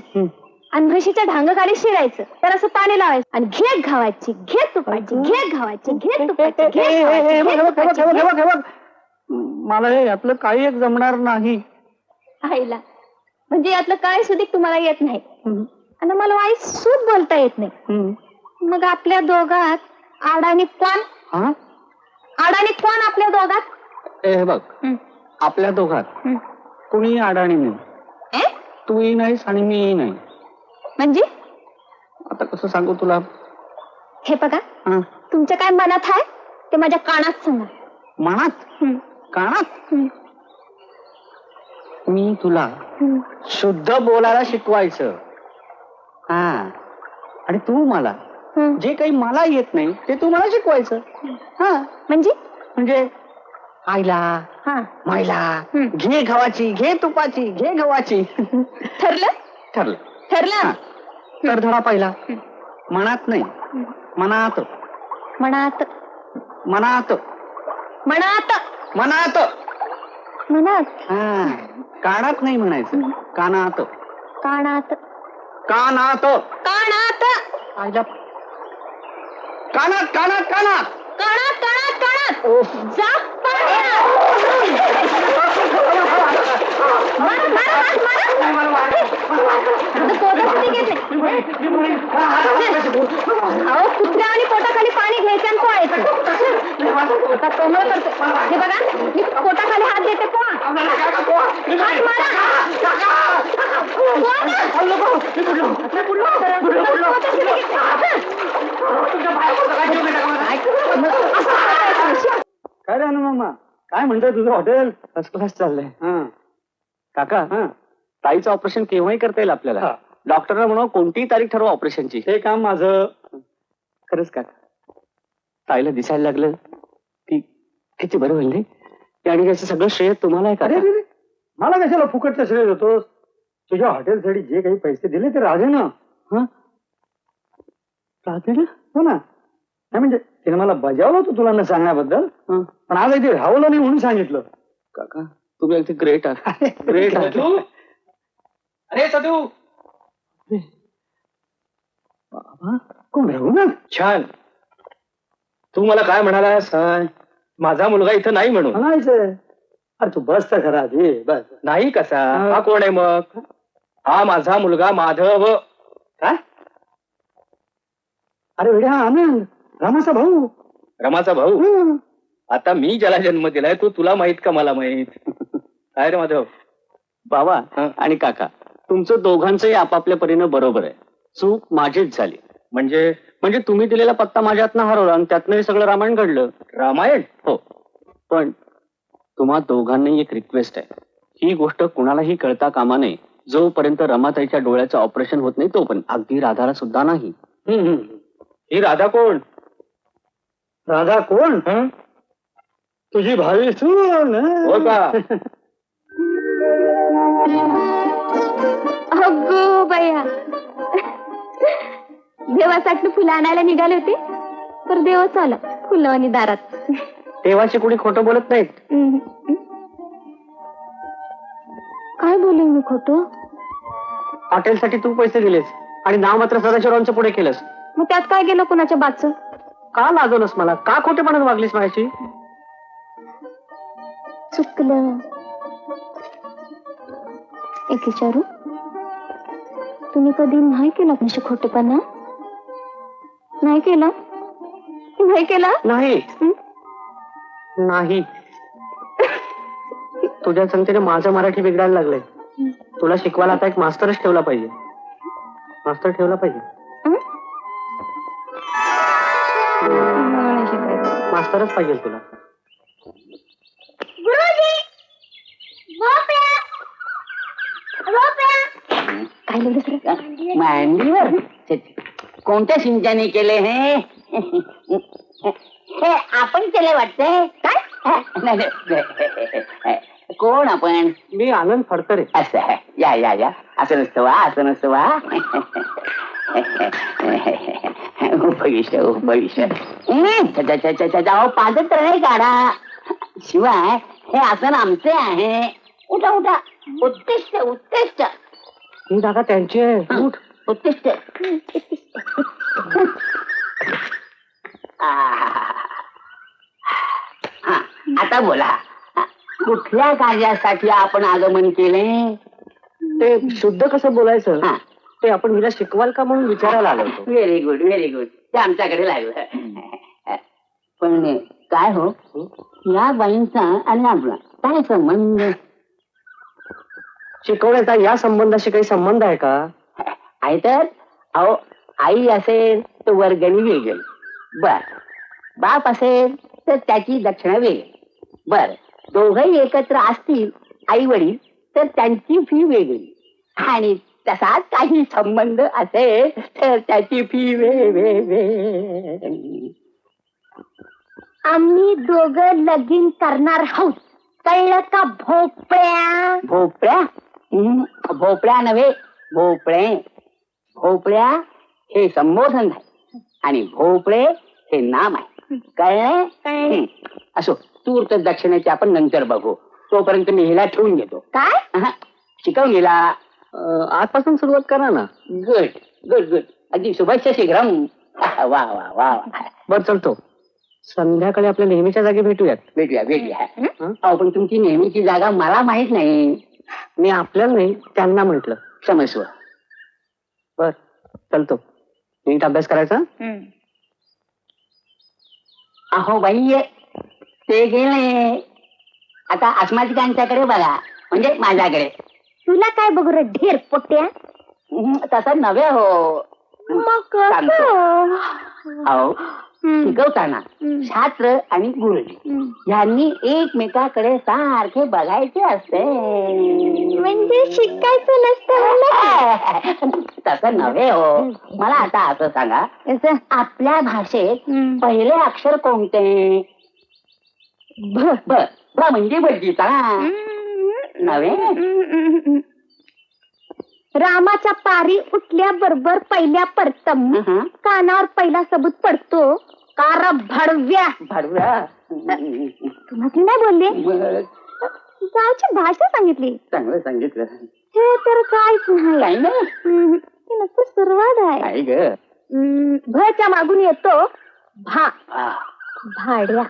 आणि म्हशीच्या ढांगाखाली शिरायचं, तर असं पाणी लावायचं आणि घेत घावायची, घेत तुपायची, घेत घावायची, घेत तुपायची, घेत घावायची, घेत तुपायची, घेत मला हे यातलं काही एक जमणार नाही. आईला म्हणजे यातलं काय सुद्धा तुम्हाला येत नाही आणि मला वाईट सूद बोलता येत नाही. मग आपल्या दोघात अडाणी कोण? हा, अडाणी कोण आपल्या दोघात? हे बघ, आपल्या दोघात कुणी अडाणी नाही. तूही नाहीस आणि मीही नाही. म्हणजे आता कसं सांगू तुला? हे बघा, हा, तुमच्या काय मनात आहे ते माझ्या कानात सांगा. मनात कानात? मी तुला शुद्ध बोलायला शिकवायचं. हा, आणि तू मला जे काही मला येत नाही ते तू मला शिकवायचं. हा, म्हणजे आईला, मायला, घे गव्हाची, घे तुपाची, घे गव्हाची. ठरलं? ठरलं. ठरलं. तर धडा पहिला, मनात नाही, मनात. मनात. मनात. मनात. मनात. मनात. हा, कानात नाही म्हणायचं, कानात. कानात. कानात. कानात. आईला, कानात कानात कानात कानात. कानात. कानात. ओह, जा पाण्यात. मारा, मारा, हात मारा. आता पोटासाठी घेतले. अहो, कुत्र्यावानी पोटाखाली पाणी घ्यायचं आणि पोहायचं. आता कोमळ करतो. हे बघा, मी पोटाखाली हात देते, पोहा. हात मारा. काय रे मामा, काय म्हणतोय तुझं हॉटेल? फर्स्ट क्लास चाललंय. काका, ताईचं ऑपरेशन केव्हाही करता येईल आपल्याला. डॉक्टरला म्हणून कोणतीही तारीख ठरवा ऑपरेशनची. हे काम माझं. खरंच काका, ताईला दिसायला लागलं की किती बरं होईल नाही. आणि त्याचं सगळं श्रेय तुम्हाला आहे का? मला कशाला फुकटचं श्रेय देतोस? तुझ्या हॉटेलसाठी जे काही पैसे दिले ते राधेनं. राधेनं? हो ना. नाही म्हणजे तिने मला बजावलं होतं तुला न सांगण्याबद्दल, पण आज ते राहवलं नाही म्हणून सांगितलं. काका तुम्ही अगदी ग्रेट आहात. ग्रेट आहात. अरे सदू, बाबा, कोण रघुनाथ? छान. तू मला काय म्हणालास? माझा मुलगा इथं नाही म्हणून. म्हणायचं. अरे तू बस तर खरा आधी, बस. नाही कसा? हा कोण आहे मग? हा माझा मुलगा माधव. काय? अरे वेड्या, आनंद, रामाचा भाऊ. रमाचा भाऊ? आता मी ज्याला जन्म दिलाय तो तुला माहित का मला माहित? काय रे माधव? बाबा आणि काका, तुमचं दोघांचंही आपापल्या परीनं बरोबर आहे. चूक माझीच झाली. म्हणजे तुम्ही दिलेला पत्ता माझ्या हातनं हरवला आणि त्यातनं हे सगळं रामायण घडलं. रामायण? हो, पण तुम्हा दोघांनाही एक रिक्वेस्ट आहे. ही गोष्ट कुणालाही कळता कामा नये. जोपर्यंत रमाताईच्या डोळ्याचं ऑपरेशन होत नाही तोपर्यंत. अगदी राधाला सुद्धा नाही. ही राधा कोण? राधा कोण? तुझी भावी सून. हो का? अगो बया, देवासाठी फुलं आणायला निघाले होते तर देवच आला फुलवानी दारात. देवाची कोणी खोटं बोलत नाहीत. काय बोलू मी खोटं? हॉटेलसाठी तू पैसे दिलेस आणि नाव मात्र सदाशिवरावांच्या पुढे केलंस. मग त्यात काय गेलं कोणाच्या बाचं? का लाजवलंस मला? का खोटेपणाने वागलीस माझ्याशी? चुकलं. एक विचारू, तुम्ही कधी नाही केला म्हणजे खोटेपणा? नाही केला? नाही केला? नाही नाही. तुझ्या संगतीने माझं मराठी बिघडायला लागलंय. तुला शिकवायला आता एक मास्तरच ठेवला पाहिजे. मास्तर ठेवला पाहिजे. मास्तरच पाहिजे तुला. काय बोलत? मांडीवर कोणत्या सिंचाने केले हे? हे आपण केले वाटतंय. काय? नाही, नाही. कोण आपण? मी आनंद फडतरे. असं आहे. या या या. असं नसतं वा, असं नसतं वा. भविष्य भविष्य. पादत्र नाही काढा. शिवाय हे आसन आमचे आहे. उठा उठा. उत्तिष्ठ उत्तिष्ठ. ही जागा त्यांची आहे. उठ. उत्तिष्ठ. आता बोला, कुठल्या कार्यासाठी आपण आगमन केले? ते शुद्ध कसं बोलायचं ते आपण हिला शिकवाल का म्हणून विचारायला आलो होतो. Very good very good. ते आमच्याकडे लागलं. पण काय हो, या बाईंचा आणि आपला काय संबंध? शिकवण्याचा या संबंधाशी काही संबंध आहे का? आहे तर. अहो, आई असेल तर वर्गणी वेगळी. बर. बाप असेल तर त्याची दक्षिणा वेगळी. बर. दोघही एकत्र असतील आई वडील तर त्यांची फी वेगळी. आणि तसाच काही संबंध असेल तर त्याची फी वेगळी. आम्ही दोघं लगीन करणार आहोत. कळलं का भोपळ्या? भोपळ्या? भोपळ्या नव्हे, भोपळे. भोपळ्या हे संबोधन आहे आणि भोपळे हे नाम आहे. कळलं? असो, तूर्त दक्षिणेचे आपण नंतर बघू. तोपर्यंत मी हिला ठेवून घेतो. काय? शिकवून गेला. आजपासून सुरुवात करा ना. Good good good. अगदी शुभेच्छा शीघ्रम. वा वा वा. बर चलतो. संध्याकाळी आपल्या नेहमीच्या जागी भेटूयात. भेटूया भेटूया. अहो, पण तुमची नेहमीची जागा मला माहित नाही. मी आपल्याला नाही त्यांना म्हटलं. क्षमस्व. बर चलतो. नीट अभ्यास करायचा. अहो बाई, ते गेले. आता अस्मातिकांच्याकडे बघा, म्हणजे माझ्याकडे. तुला काय बघू रे ढेर पोट्या? तसं नव्हे हो. मग अहो, शिकवताना छात्र आणि गुरुजी यांनी एकमेकाकडे सारखे बघायचे असते. म्हणजे शिकायचं नसतं. तसं नव्हे हो. मला आता असं सांगा, आपल्या भाषेत पहिले अक्षर कोणते? भ. भ म्हणजे भजीचा नव्हे. रामाच्या पारी उठल्याबरोबर पहिल्या परतम कानावर पहिला सबूत पडतो. कार भडव्या. भडव्या तुम्हाला नाही बोलले? गावची भाषा सांगितली. चांगलं सांगितलं. हे तर काहीच नाही. ती नुसतं सुरुवात आहे. काय ग? भच्या मागून येतो भा. भाड्या.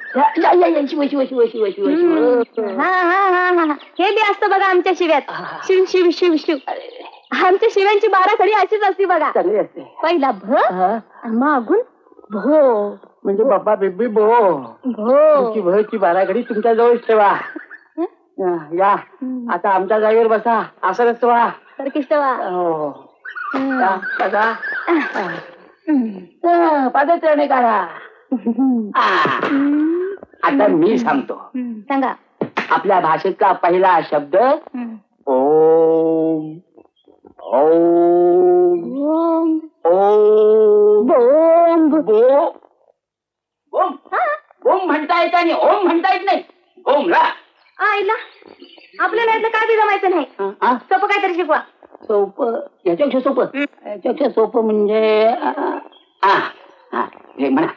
हे बी असतं बघा आमच्या शिव्यात. शिव शिव शिव शिव. आमच्या शिव्यांची बाराखडी अशीच असते बघा. चांगली असते. पहिला भ मागून भो. म्हणजे बाबा बेबी भो. भो. भची बाराखडी तुमच्या जवळच ठेवा. या आता आमच्या जागेवर बसा. असं नसतं वा. तरकिष्ट वा. पादत्राणे काढा. आता मी सांगतो. सांगा. आपल्या भाषेतला पहिला शब्द ओम. ओम. ओम. ओम. बोंब. ओम म्हणता येत आणि ओम म्हणता येत नाही. ओमला आईला आपल्याला यातलं काय बी जमायचं नाही. सोपं काहीतरी शिकवा. सोपं याच्यापेक्षा सोपं याच्यापेक्षा सोपं म्हणजे हे म्हणा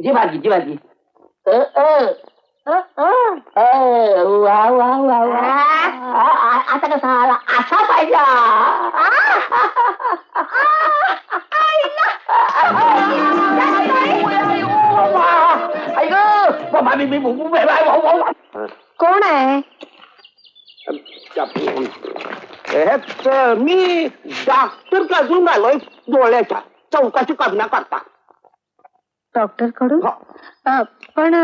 जीवाजी जीवाजी वा वा वा वा आता कसा आला असा पाहिजे. कोण आहे? मी डॉक्टर कडून आलोय डोळ्याच्या चौकाची करण्या करता. डॉक्टर कडून? पण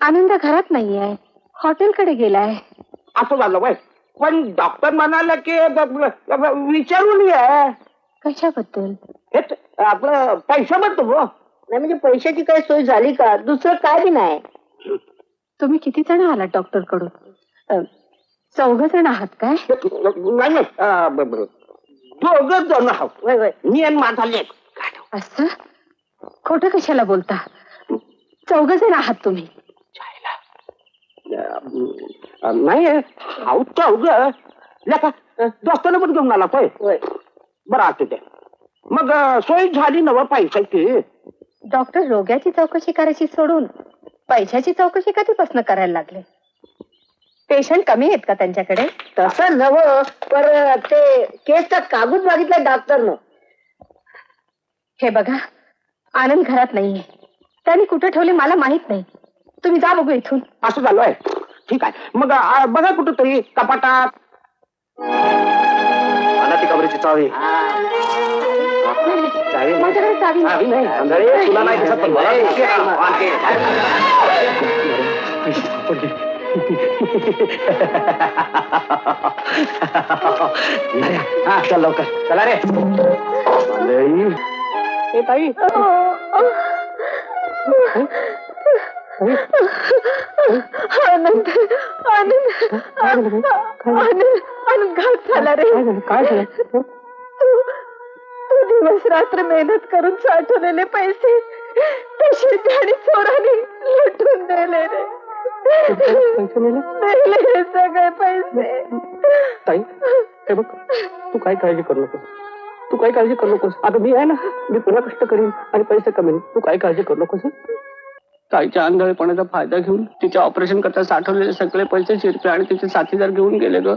आनंद घरात नाहीये, हॉटेलकडे गेलाय. असं झालं बाय. पण डॉक्टर म्हणाले की विचारून ये. कशाबद्दल? हेच आपलं पैशाबद्दल हो. नाही म्हणजे पैशाची काय सोय झाली का? दुसरं काय बी नाही. तुम्ही किती जण आलात डॉक्टर कडून? 4 जण आहात काय? नाही दोघच जण आहोत. मी आणि माझा लेक. असं खोटं कशाला बोलता? 4 जण आहात तुम्ही. नाही हाऊ चौघ लेका दोस्ताला पण घेऊन आला होय. बरं असू ते. मग सोय झाली नव पैशाची. डॉक्टर रोग्याची चौकशी करायची सोडून पैशाची चौकशी कधीपासून करायला लागले? पेशंट कमी आहेत का त्यांच्याकडे? तसं नवं पर ते केसचा कागद मागितला डॉक्टरनं. हे बघा आनंद घरात नाहीये. त्यांनी कुठे ठेवले मला माहित नाही. तुम्ही जा बघू इथून. असं झालंय. ठीक आहे मग बघा कुठं तरी कपाटात. ती कबरीची चावी. माझ्याकडे चावी नाही. तुला नाही दिसत पण मला चल लवकर चला रे. ताई आनंद आनंद आनंद आनंद घात झाला रे. काय झालं? तू दिवस रात्र मेहनत करून साठवलेले पैसे तसे आणि चोराने लुटून नेले रे. नेले सगळे पैसे. ताई हे बघ तू काय काळजी करू नकोस. तू काय काळजी करू नकोस. आता मी आहे ना. मी पुन्हा कष्ट करीन आणि पैसे कमेन. तू काय काळजी करू नकोस. ताईच्या आंधळेपणाचा फायदा घेऊन तिच्या ऑपरेशन करता साठवलेले सगळे पैसे शिरपे आणि तिचे साथीदार घेऊन गेले ग.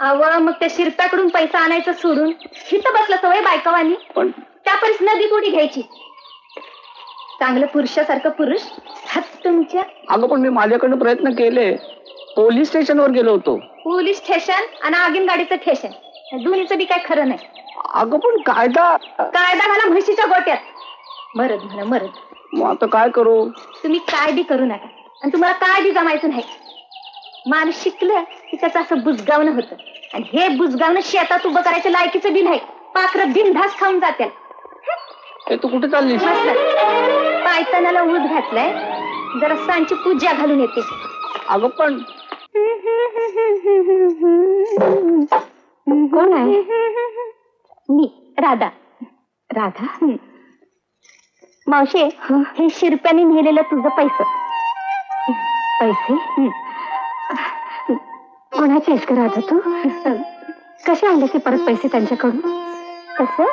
अव मग त्या शिरप्याकडून पैसा आणायचं सोडून हिथं बसलं सवय बायकावानी. पण त्या पैसे नदी कुठे घ्यायची? चांगलं पुरुषासारखं पुरुष तुमच्या. अगं पण मी माझ्याकडनं प्रयत्न केले. पोलीस स्टेशनवर गेलो होतो. पोलीस स्टेशन आणि आगीन गाडीचं स्टेशन दोन्हीचं बी काय खरं नाही. अगं पण कायदा घाला म्हशीच्या गोट्यात. मरद म्हणा मरद. मग आता काय करू? तुम्ही काय बी करू नका आणि तुम्हाला काय बी जमायचं नाही. माणूस शिकलं की त्याचं असं बुजगावणं होतं आणि हे बुजगावणं शेतात उभं करायचं लायकीचं बी नाही. पाखरं बिनधास खाऊन जात्याल. हे तू कुठे चाललीस? पायतानाला ऊस घातलाय जरा सांची पूजा घालून येते. अगं पण कोण आहे? मी राधा. राधा मावशे हे शिरप्याने नेलेलं तुझं पैसे. कोणाचे आहेस का राधा तू? कसे आणले ते परत पैसे त्यांच्याकडून? कसं?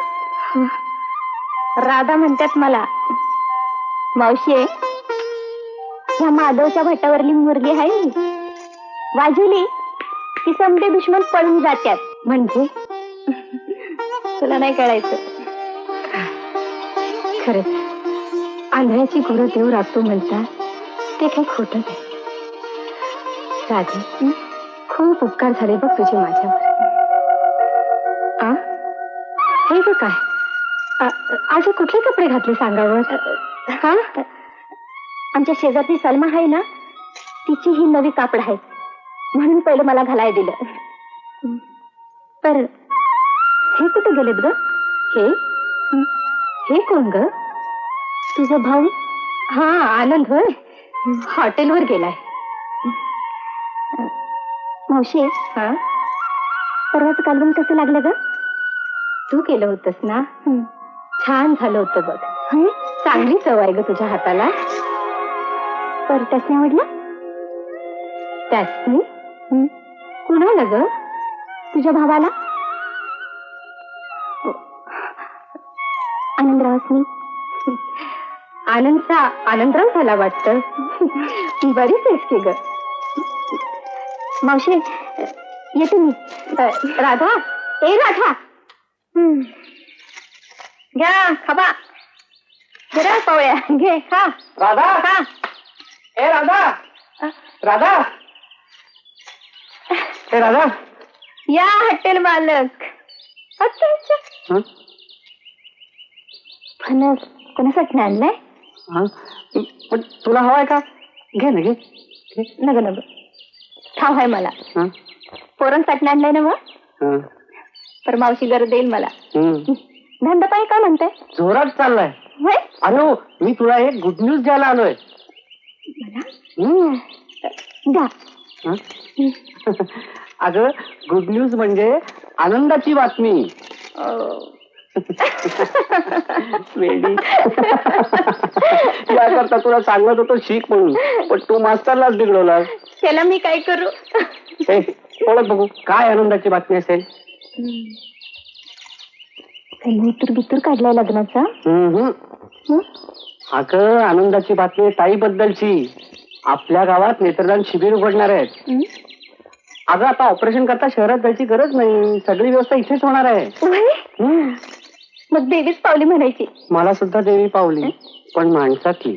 राधा म्हणतात मला. मावशे ह्या माधवच्या भटावरली मुरली आहे वाजवली की समजे दुश्मन पळून जात्यात. म्हणजे तुला नाही कळायचं. खरंच आंधळ्याची गुरं देव राखतो म्हणतात ते काही खोटं नाही. राधे खूप उपकार झाले बघ तुझे माझ्यावर. हे ग काय आज कुठले कपडे घातले सांगावर? हा आमच्या शेजारची सलमा आहे ना तिची ही नवी कापड आहे म्हणून पहिलं मला घालाय दिलं. पर हे कुठे गेलेत ग? हे कोण ग? तुझा भाऊ? हा आनंद होय. हॉटेलवर गेलाय. मावशी परवाचं कालवण कसं लागलं ग? तू केलं होतस ना? छान झालं होतं बघ. चांगली चव आहे ग तुझ्या हाताला. पर त्यासने आवडलं? त्यासने? कुणाला ग? तुझ्या भावाला? आनंदरावसनी. आनंदराव झाला वाटतं. बरीच आहेस की ग. मावशी येते मी. राधा, ए राधा, घ्या खाबा. जरा पावळ्या घे खा. राधा खा. ए राधा राधा ए राधा या हॉटेल मालक. अच्छा अच्छा. फणस कोणासाठी आणलाय? पण तुला हवाय का? घे ना घे. नग नग ठाव आहे मला. पोरांसाठी आणलाय ना मग? पर मावशी गरज देईल मला. धंदा पाणी काय म्हणताय? जोरात चाललाय. होय? अरे हो, मी तुला एक गुड न्यूज द्यायला आलोय. द्या. अगं गुड न्यूज म्हणजे आनंदाची बातमी. वेडी. याकरता तुला सांगत होतो शिक म्हणून, पण तू मास्तरलाच बिघडवला. त्याला मी काय करू? ओळख बघू काय आनंदाची बातमी असेल. इतूर बितूर काढलाय लग्नाचा? अगं आनंदाची बातमी ताई बद्दलची. आपल्या गावात नेत्रदान शिबिर उघडणार आहेत. अगं आता ऑपरेशन करता शहरात जायची गरज नाही, सगळी व्यवस्था इथेच होणार आहे. मग देवीच पावली म्हणायची. मला सुद्धा देवी पावली, पण माणसातली.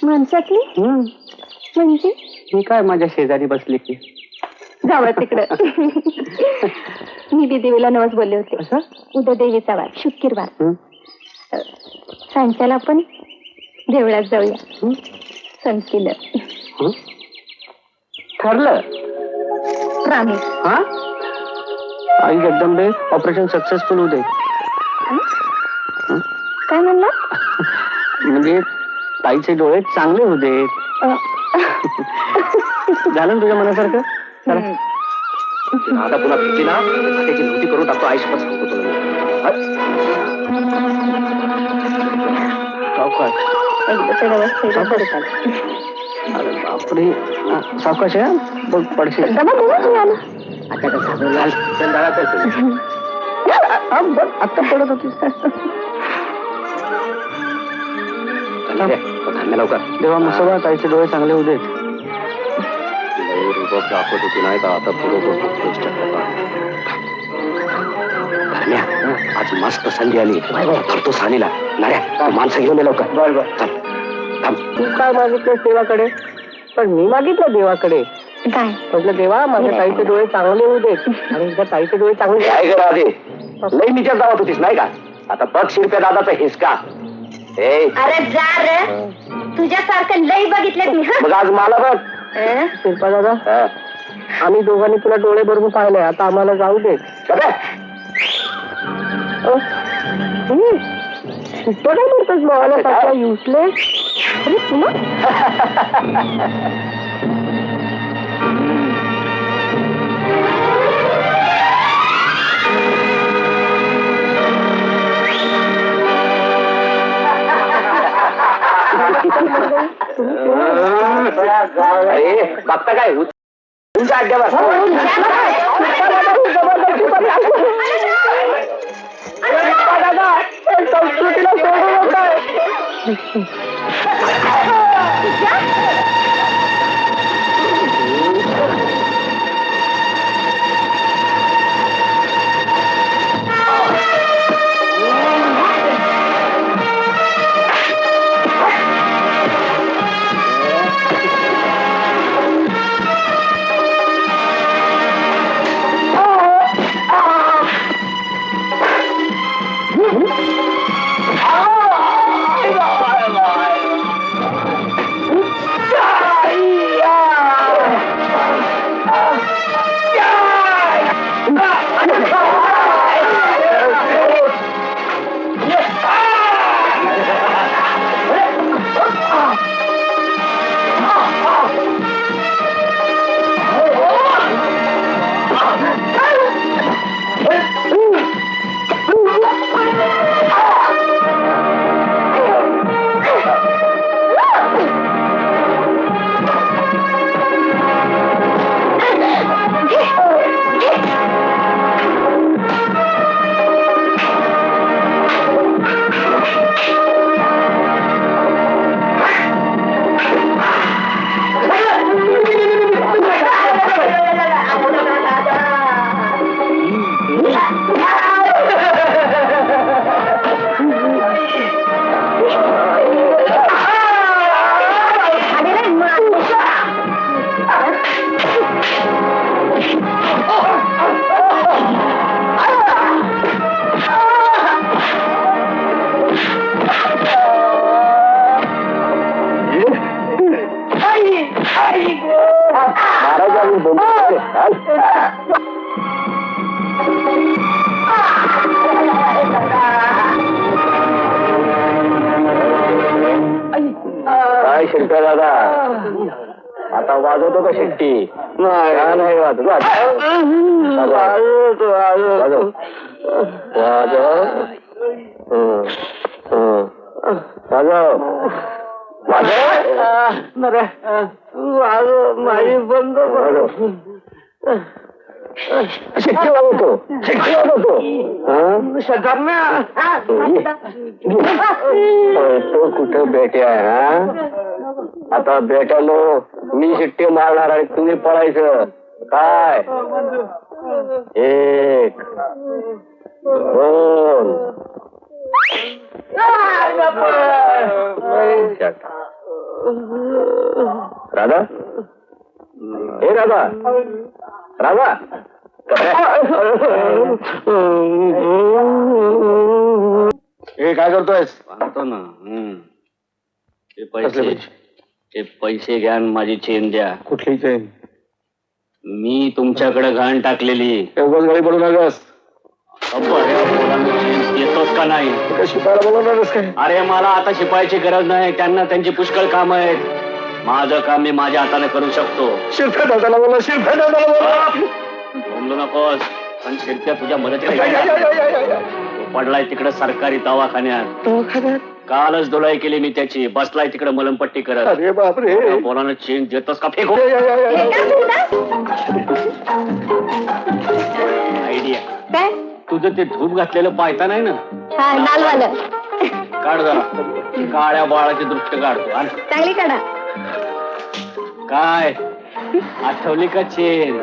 माणसातली म्हणजे? मी काय माझ्या शेजारी बसली की. जावं तिकडं. मी बी देवीला नवस बोलले होते. उद्या देवीचा वार, शुक्रवार. सांच्याला आपण देवळात जाऊया. संकीला ठरलं. प्रामिस. हा आई जगदंबे ऑपरेशन सक्सेसफुल होऊ दे. काय म्हणला? म्हणजे ताईचे डोळे चांगले होऊ दे. झालं ना तुझ्या मनासारखं? आता पुन्हा फिरती ना त्याची नव्हती करून टाकतो. आयुष्यभर सांगतो तुला. एकदा तर व्यवस्थित करत आलं. अरे बापरे, सावकाश आहे बघ पडशील. आता कसं चल दादा चल. आता पडत होती. लवकर. देवा मुसवा ताईचे डोळे चांगले होऊ देत. दाखवत होती नाही का आता आज मस्त संधी आली. धरतो सानीला. नाऱ्या माणसं घेऊन ये लवकर. बर बर. तू काय मागितलं देवाकडे? पण मी मागितलं देवाकडे. काय म्हटलं देवा माझ्या ताईचे डोळे चांगले होऊ देत. आणि एकदा ताईचे डोळे चांगले काय करा आधी लई नीच्यात जावत होतीस नाही का? आता बघ शिरप्या दादाचा हिसका. अरे जा रे, तुझ्यासारखं लई बघितलं मी. मग आज मला बघ. शिल्पा दादा, आम्ही दोघांनी तुला डोळे भरून पाहिले, आता आम्हाला जाऊ दे. शिल्पा काय म्हणतोस मला? त्याचा युजलेस. अरे तुला अरे बघता काय तुमच्या अड्ड्यावर संस्कृतीला सोडू नका. काय शिरप्या दादा, आता वाजवतो का शेट्टी? नाही वाजव, माझी बंद शेट्टी वाजवतो, शेट्टी वाजवतो. तो कुठं बेट्या आहे हा? आता बेट्यानो मी शिट्टी मारणार आणि तुम्ही पळायचं काय? 1 2 राधा, हे राधा, राधा हे काय करतोय? सांगतो ना. ते पैसे घ्या आणि माझी चेन द्या. कुठली चेन? मी तुमच्याकडे घाण टाकलेली. उगाच गाडी पडू नकस. येतोच का नाही? शिपायला बोलवणारच काय? अरे मला आता शिपायची गरज नाही, त्यांना त्यांची पुष्कळ काम आहेत. माझं काम मी माझ्या हाताने करू शकतो. शिरप्या दादाला बोला, शिरप्या दादाला बोला. बोललो नकोस, पण शिरप्या तुझ्या मदतीला पडलाय तिकडे सरकारी दवाखान्यात. कालच डोळाई केली मी त्याची. बसलाय तिकडे मलमपट्टी करत. अरे बापरे. बोलानं चेन देतोस का? फेको. आयडिया काय तुझं ते धूप घातलेलं पायता नाही ना? हा लालवालं काढ जरा. काळ्या बाळाची दृष्ट काढतो. आणि चांगली काढा. काय आठवली का चेन?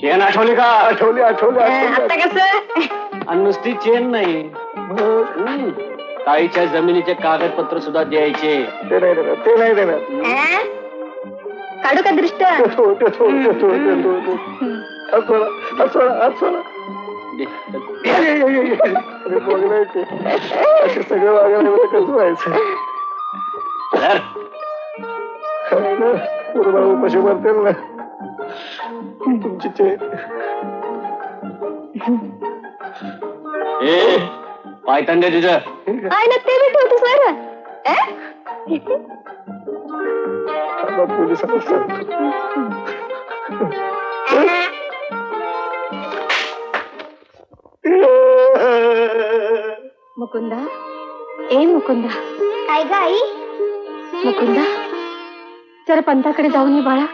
चेन आठवली का? आठवली आठवली आता कसं? आणि नुसती चेन नाही, ताईच्या जमिनीचे कागदपत्र सुद्धा द्यायचे. ते नाही देणार. काढू का दृष्ट? असे सगळं वागायला कसं व्हायचं? पूर्व पशु भरतील ना तुमची चेन. पायतान दे तुझं. आहे ना, ते बी ठेवतो सर. पोलिसांना मुकुंदा, ए मुकुंदा. काय ग आई? मुकुंदा, जरा पंताकडे जाऊन ये बाळा.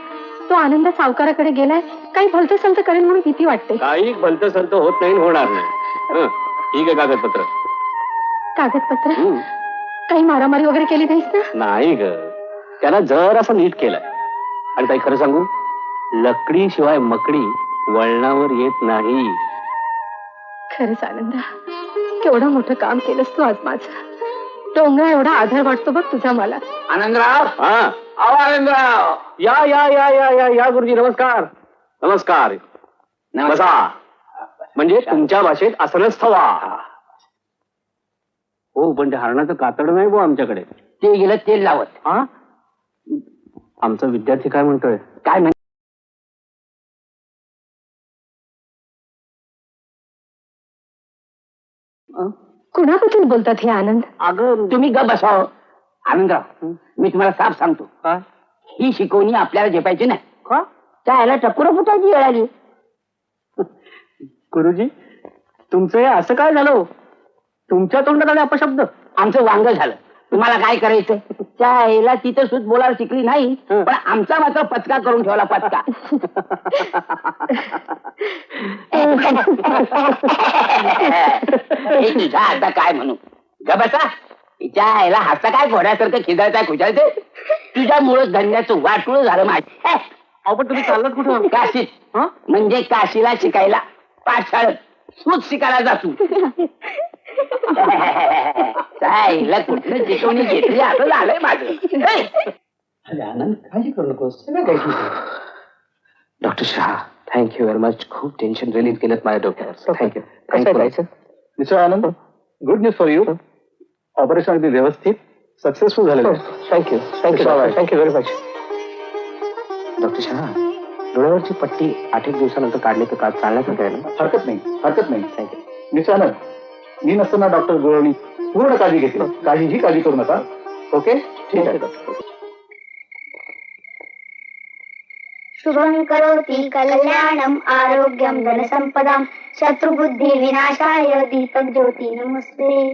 तो आनंद सावकाराकडे गेलाय. काही भलतं सलतं करेल म्हणून भीती वाटते. काही भलतं सलतं होत नाही, होणार नाही. ठीक आहे. कागदपत्र कागदपत्र? काही मारामारी वगैरे केली नाहीस ना? नाही ग, त्याला जर असं नीट केलंय. आणि काही खरं सांगू, लकडी शिवाय मकडी वळणावर येत नाही. खरंच आनंदा, केवढं मोठं काम केलंस तू आज माझं. डोंगरा एवढा आधार वाटतो बघ तुझा मला. आनंदराव, हा, आनंदराव, या या या या या या गुरुजी. नमस्कार. नमस्कार. बसा. म्हणजे तुमच्या भाषेत असलच थवा. हो, पण ते हरणाचं कातड नाही बो आमच्याकडे. ते गेलं तेल लावत. हा, आमचा विद्यार्थी काय म्हणतोय? काय म्हण कुणाबद्दल बोलतात हे आनंद? अगं तुम्ही ग बसाव. आनंदराव, मी तुम्हाला साफ सांगतो, ही शिकवणी आपल्याला झेपायची नाही. त्या ह्याला टकुरा फुटायची वेळ आली. गुरुजी तुमचं हे असं काय झालं हो? तुमच्या तोंडात आले अपशब्द. आमचं वांग झालं. तुम्हाला काय करायचंय? त्या ह्याला तिथं सुद्धा बोलायला शिकली नाही, पण आमचा मात्र पचका करून ठेवला पचका. हे तुझा आता काय म्हणू ग बसा. तिच्या ह्याला हसा काय घोड्यासारखं खिदळताय खुशालते. तुझ्यामुळं धन्याचं वाटूळ झालं माझं. अहो पण तुम्ही चाललात कुठं? काशीत. म्हणजे काशीला शिकायला, पाठशाळेत सूत शिकायला जातो. हिला कुठलं शिकवणी घेतली असं झालंय माझं. आनंद काळजी करू नकोस. Doctor Shah thank you very much. खूप टेन्शन रिलीज केलं माझ्या डोक्यावर. Thank you. Mr Anand, good news for you. Operation अगदी व्यवस्थित सक्सेसफुल झालेलं आहे. Thank you thank you very much. Doctor Shah डोळ्यावरची पट्टी 8 दिवसानंतर काढली तर चालण्याचं काय ना? हरकत नाही. थँक्यू. मिस्टर आनंद, मी नसताना डॉक्टर गुरवणी पूर्ण काळजी घेतली. काहीही काळजी करू नका. ओके ठीक आहे डॉक्टर. शुभं करोति कल्याणम आरोग्यम धनसंपदाम शत्रुबुद्धी विनाशाय दीपक ज्योती नमस्ते.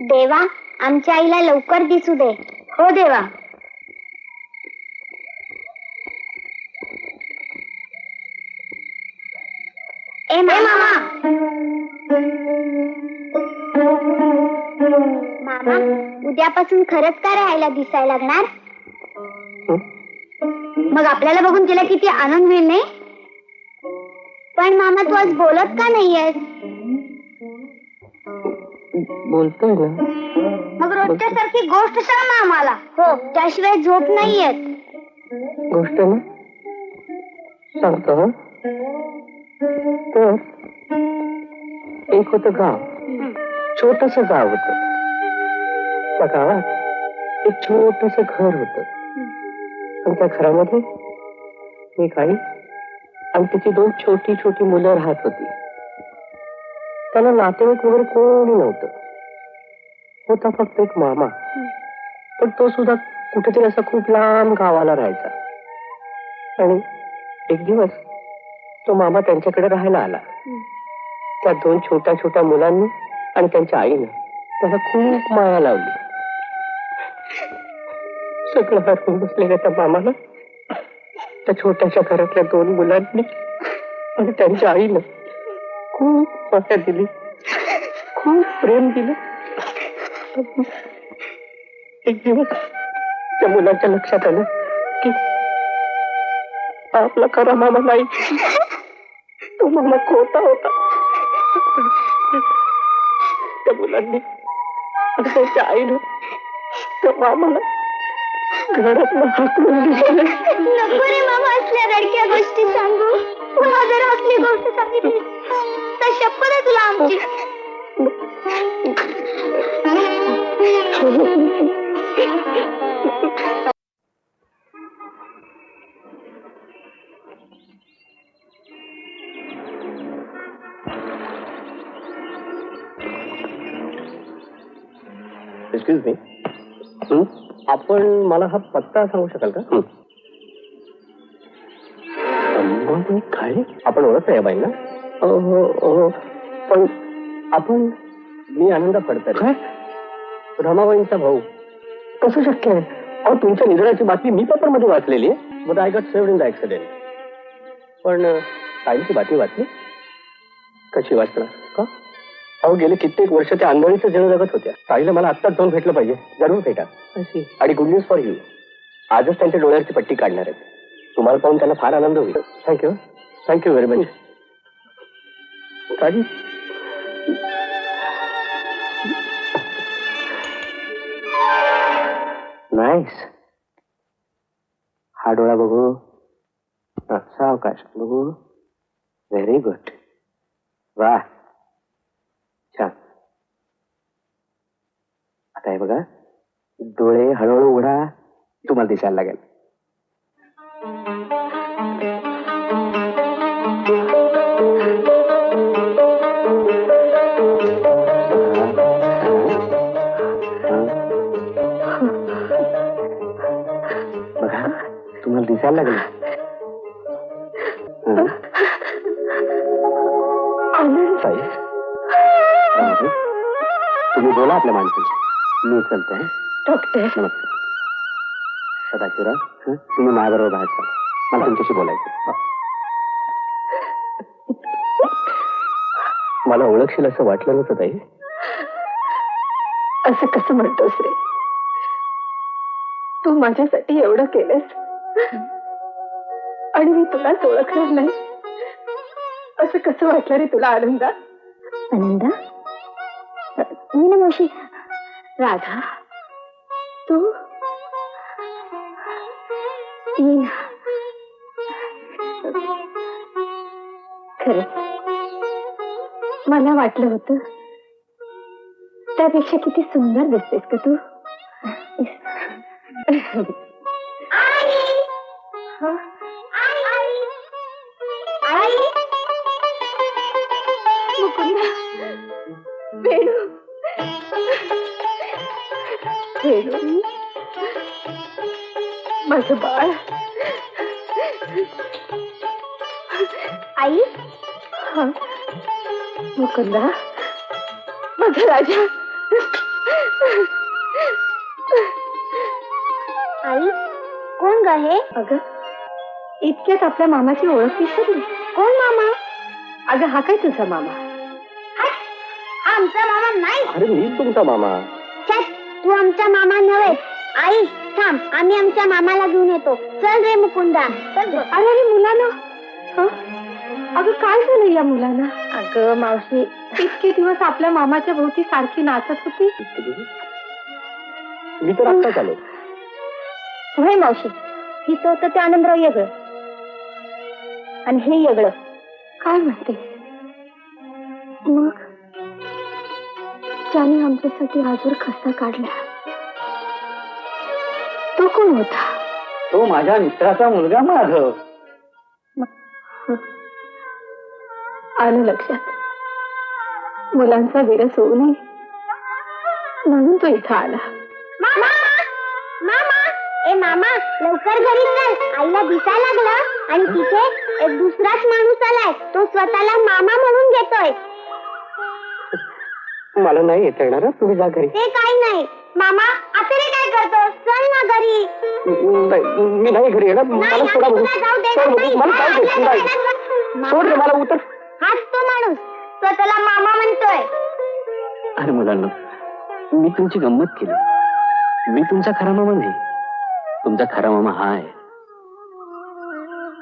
देवा आमच्या आईला लवकर दिसू दे. हो देवा. ए मामा. मामा उद्यापासून खरंच का राहायला दिसायला लागणार? मग आपल्याला बघून तिला किती आनंद होईल नाही? पण मामा तू आज बोलत का नाहीयेस? बोलतोय ना. मग रोजच्या सारखी गोष्ट सांग ना आम्हाला. हो त्याशिवाय झोप नाही येत. गोष्ट ना सांगतो. हं? तर एक होतं गाव, छोटस गाव होत. त्या गावात एक छोटस घर होत. आणि त्या घरामध्ये एक आई आणि तिची 2 छोटी छोटी मुलं राहत होती. त्याला नातेवाईक वगैरे कोणी नव्हतं. होता फक्त एक मामा, पण तो सुद्धा कुठेतरी असा खूप लांब गावाला राहायचा. आणि एक दिवस तो मामा त्यांच्याकडे राहायला आला. त्या 2 छोट्या छोट्या मुलांनी आणि त्यांच्या आईनं त्याला खूप माया लावली. सगळं हरवून बसलेल्या त्या मामाला त्या छोट्याशा घरातल्या 2 मुलांनी आणि त्यांच्या आईनं खूप माया दिली, खूप प्रेम दिलं. एक दिवस त्या मुलाच्या लक्षात आलं की आपला खरा मामा नाही, तो मामा खोटा होता. त्या मुलांनी आणि त्यांच्या आईनं त्या मामाला घरातनं हाकलून दिलं. नको रे मामा असल्या रडक्या गोष्टी सांगू. पुन्हा जर असली गोष्ट सांगितली तर शपथ आहे तुला आमची. एक्सक्यूज मी, आपण मला हा पत्ता सांगू शकाल का? काय आपण ओळखतो या बाईंना? हो, पण आपण मी आनंद फडतरे, रमाबाईंचा भाऊ. कसं शक्य आहे? अहो तुमच्या निधनाची बातमी मी पेपरमध्ये वाचलेली आहे. But I got saved in the accident. पण ताईंची बातमी वाचली? कशी वाचणार का? अहो गेले कित्येक वर्ष त्या आंधळीचं जण जगत होत्या. ताईला मला आत्ताच जाऊन भेटलं पाहिजे. जरूर भेटा. आणि गुड न्यूज फॉर यू, आजच त्यांच्या डोळ्याची पट्टी काढणार आहेत. तुम्हाला पाहून त्यांना फार आनंद होईल. Thank you very much. काळजी. नाईस. हा डोळा बघू. सावकाश बघू. Very good. वा छान. आता हे बघा, डोळे हळूहळू उघडा. तुम्हाला दिसायला लागेल. बघा तुम्हाला दिसायला हसायला लागले. ताई, तुम्ही बोला आपल्या माणसाची. मी उचलतो. डॉक्टर नमस्कार. सदाशिवराव, तुम्ही माझ्याबरोबर बाहेर चला. मला तुमच्याशी बोलायचं. मला ओळखशील असं वाटलं नव्हतं ताई. असं कसं म्हणतोस रे? तू माझ्यासाठी एवढं केलंस आणि मी तुलाच ओळखणार नाही, असं कसं वाटलं रे तुला? आनंदा आनंदा मी ना मावशी. राधा तू ये ना. खरं मला वाटलं होतं त्यापेक्षा किती सुंदर दिसतेस का तू. वेणू वेणू माझं बाळ. आई मुकुंदा माझा राजा. आई कोण ग हे? अगं इतक्यात आपल्या मामाची ओळख विसरली. कोण मामा? अगं हा काय तुझा मामा? हा आमचा मामा नाही. अरे मी तुमचा मामा. छट, तू आमचा मामा नव्हे. आई थांब, आम्ही आमच्या मामाला घेऊन येतो. चल रे मुकुंदा चल ग. अरे अरे मुलांना, अगं काय झालं या मुलांना? अगं मावशी, इतके दिवस आपल्या मामाच्या भोवती सारखी नाचत होती. मी तर आत्ताच आलो. होय मावशी, हिचं होतं ते आनंदराव वेगळं आणि हे वेगळं. काय म्हणते? मग ज्याने आमच्यासाठी आजवर खस्ता काढला तो कोण होता? तो माझ्या मित्राचा मुलगा माधव. आलं लक्षात. मुलांचा विरस होऊ नये म्हणून तो इथं आला. मामा मामा ए मामा, लवकर घरी चल. आईला दिसायला लागलं आणि तिथे एक दुसराच माणूस आलाय. तो स्वतःला मामा म्हणून घेतोय. मला नाही येता येणार. तुम्ही जा घरी. ते काही नाही. मामा आता रे काय करतो? चल ना घरी. मी नाही घरी येणार. मला सोडा बघू. जाऊ दे. मला काय देत नाही. सोड रे मला. उतर. हाच तो माणूस स्वतःला मामा म्हणतोय. अरे मुलांना, मी तुमची गंमत केली. मी तुमचा खरा मामा नाही. तुमचा खरा मामा हा आहे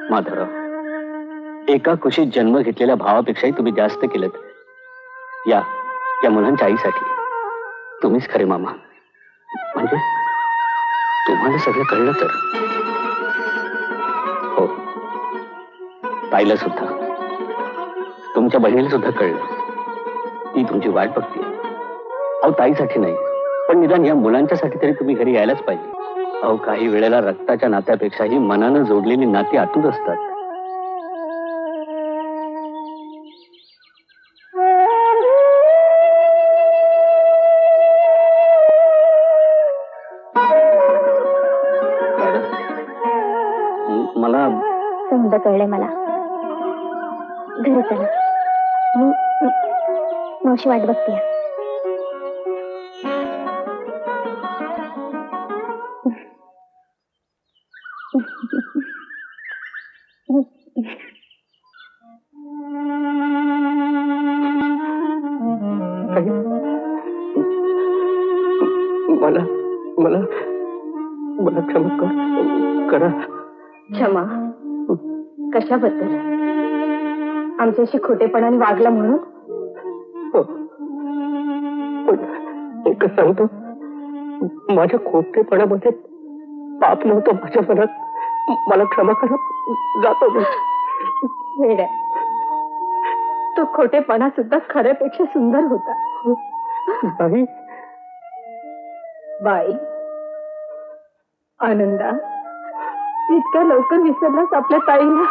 माधवराव. एका कुशीत जन्म घेतलेल्या भावापेक्षाही तुम्ही जास्त केलं. या मुलांच्या आईसाठी तुम्हीच खरे मामा. म्हणजे तुम्हाला सगळं कळलं तर. हो, ताईला सुद्धा, तुमच्या बहिणीला सुद्धा कळलं. ती तुमची वाट बघते. अहो ताईसाठी नाही, पण निदान या मुलांच्यासाठी तरी तुम्ही घरी यायलाच पाहिजे. अहो काही वेळेला रक्ताच्या नात्यापेक्षाही मनानं जोडलेली नाती आतून असतात. मला समजा कळलंय मला. घरी चला. मावशी वाट बघते. मला मला मला क्षमा करा. क्षमा कशाबद्दल? आमच्याशी खोटेपणाने वागला म्हणून? पण एकच सांगतो, माझ्या खोटेपणामध्ये पाप नव्हतं माझ्या मनात. मला क्षमा करा. जातो मी. वेड्या, तो खोटेपणा सुद्धा खऱ्यापेक्षा सुंदर होता. बाई, बाई आनंदा, इतक्या लवकर विसरलास आपल्या ताईला?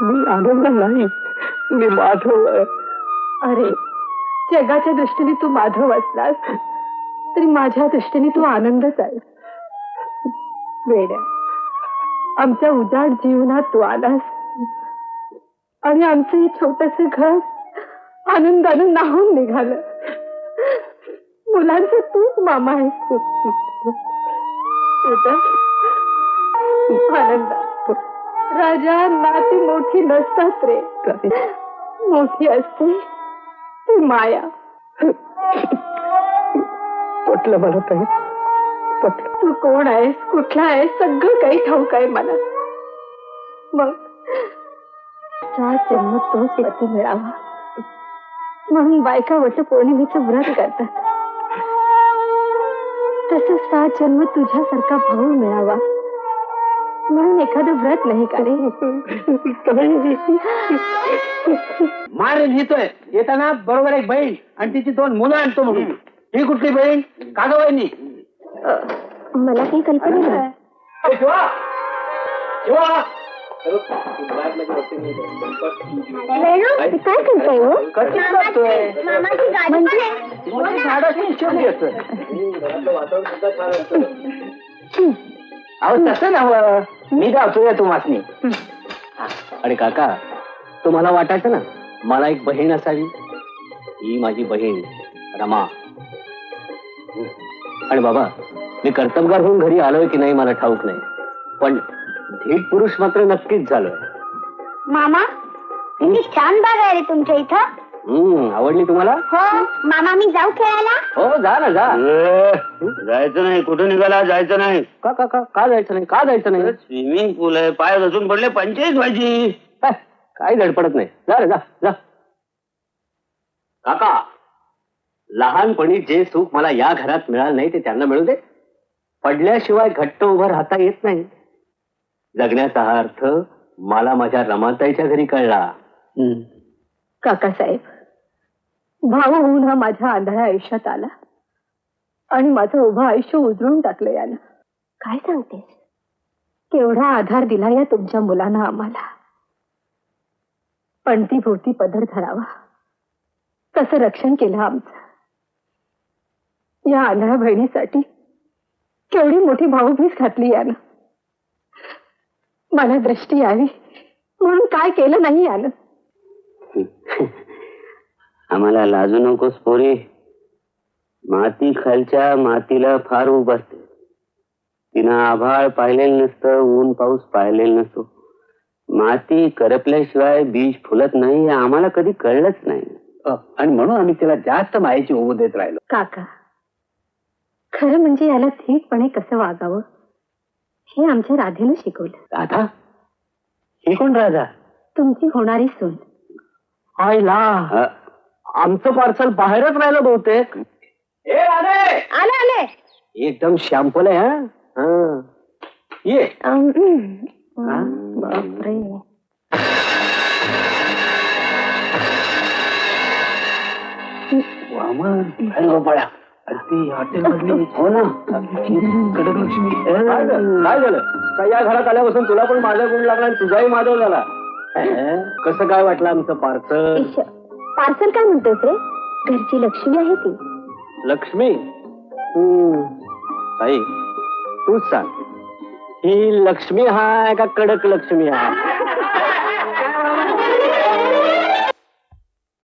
मी आनंद नाही, मी माधव आहे. अरे, जगाच्या दृष्टीने तू माधव असलास तरी माझ्या दृष्टीने तू आनंदच आहे. वेड्या, आमच्या उजाड जीवनात तू आलास आणि आमचं हे छोटस घर आनंदानं नाहून निघालं. मुलांचं तूच मामा आहेस. आनंदात राजा नाती मोठी नसतात रे, मोठी असते ती माया. पटलं मला ताई, पटलं. तू कोण आहेस, कुठला आहेस, सगळं काही ठाऊक आहे मला. मग जन्म तोच पती मिळावा म्हणून बायका वटपौर्णिमेचं व्रत करतात. तसं 7 जन्म तुझ्यासारखा भाऊ मिळावा म्हणून एखादं व्रत नाही का रे? मार लिहितोय येताना बरोबर एक बहीण आणि तिची 2 मुलं आणतो म्हणून. ही कुठली बहीण? कागवाईनी. मला काही कल्पना नाही. वेणू, काय करताय हो? मामाची गाडी पण आहे. अहो तसं नव्ह, मी गावतोय तुम्हाला. अरे काका, तुम्हाला वाटायचं ना मला एक बहीण असावी. ही माझी बहीण रमा. आणि बाबा, मी कर्तबगार होऊन घरी आलोय की नाही मला ठाऊक नाही, पण धीट पुरुष मात्र नक्कीच झालोय. मामा, किती छान बाग आहे रे तुमच्या इथं. आवडली तुम्हाला? हो मामा, मी जाऊ खेळायला? हो, जा ना जा. जायचं नाही. कुठे निघाला? जायचं नाही. का का का का जायचं नाही? का जायचं नाही? स्विमिंग पूल आहे, पाय घसरून पडले, पंचायत व्हायची. काय धडपडत नाही. जा रे जा जा. काका, लहानपणी जे सुख मला या घरात मिळालं नाही ते त्यांना मिळू दे. पडल्याशिवाय घट्ट उभं राहता येत नाही. जगण्याचा हा अर्थ मला माझ्या रमाताईच्या घरी कळला. काकासाहेब, भाऊ होऊन हा माझ्या आंधळ्या आयुष्यात आला आणि माझं उभं आयुष्य उजळून टाकलं यानं. काय सांगतेस? केवढा आधार दिला या तुमच्या मुलांना आम्हाला. पणती भोवती पदर धरावा तसं रक्षण केलं आमचं. या आंधळ्या बहिणीसाठी केवढी मोठी भाऊबीज घातली यानं. मला दृष्टी यावी म्हणून काय केलं नाही यानं. आम्हाला लाजू नकोस पोरी. माती खालच्या मातीला फार ऊब असते. तिनं आभाळ पाहिलेलं नसतं, ऊन पाऊस पाहिलेला नसतो. माती करपल्याशिवाय बीज फुलत नाही हे आम्हाला कधी कळलंच नाही. आणि म्हणून आम्ही तिला जास्त मायेची ओढ देत राहिलो. काका, खरं म्हणजे याला थेटपणे कसं वागावं हे आमच्या राधेनं शिकवलं. राधा? ही कोण राधा? तुमची होणारी सून. आईला, आमचं पार्सल बाहेरच राहिलं बहुतेक. आले आले. एकदम शॅम्पल आहे. हा, ये. बापरे. अरे गोपाळा, ती हॉटेल मधली. हो ना, कडकलक्ष्मी. काय झालं? का या घरात आल्यापासून तुला पण माझा गुण लागला आणि तुझाही माधव झाला? कसं काय वाटलं आमचं पार्सल? पार्सल काय म्हणतोस रे? घरची लक्ष्मी आहे ती. लक्ष्मी? ताई, तूच सांग, ही लक्ष्मी हाय का कडक लक्ष्मी हाय?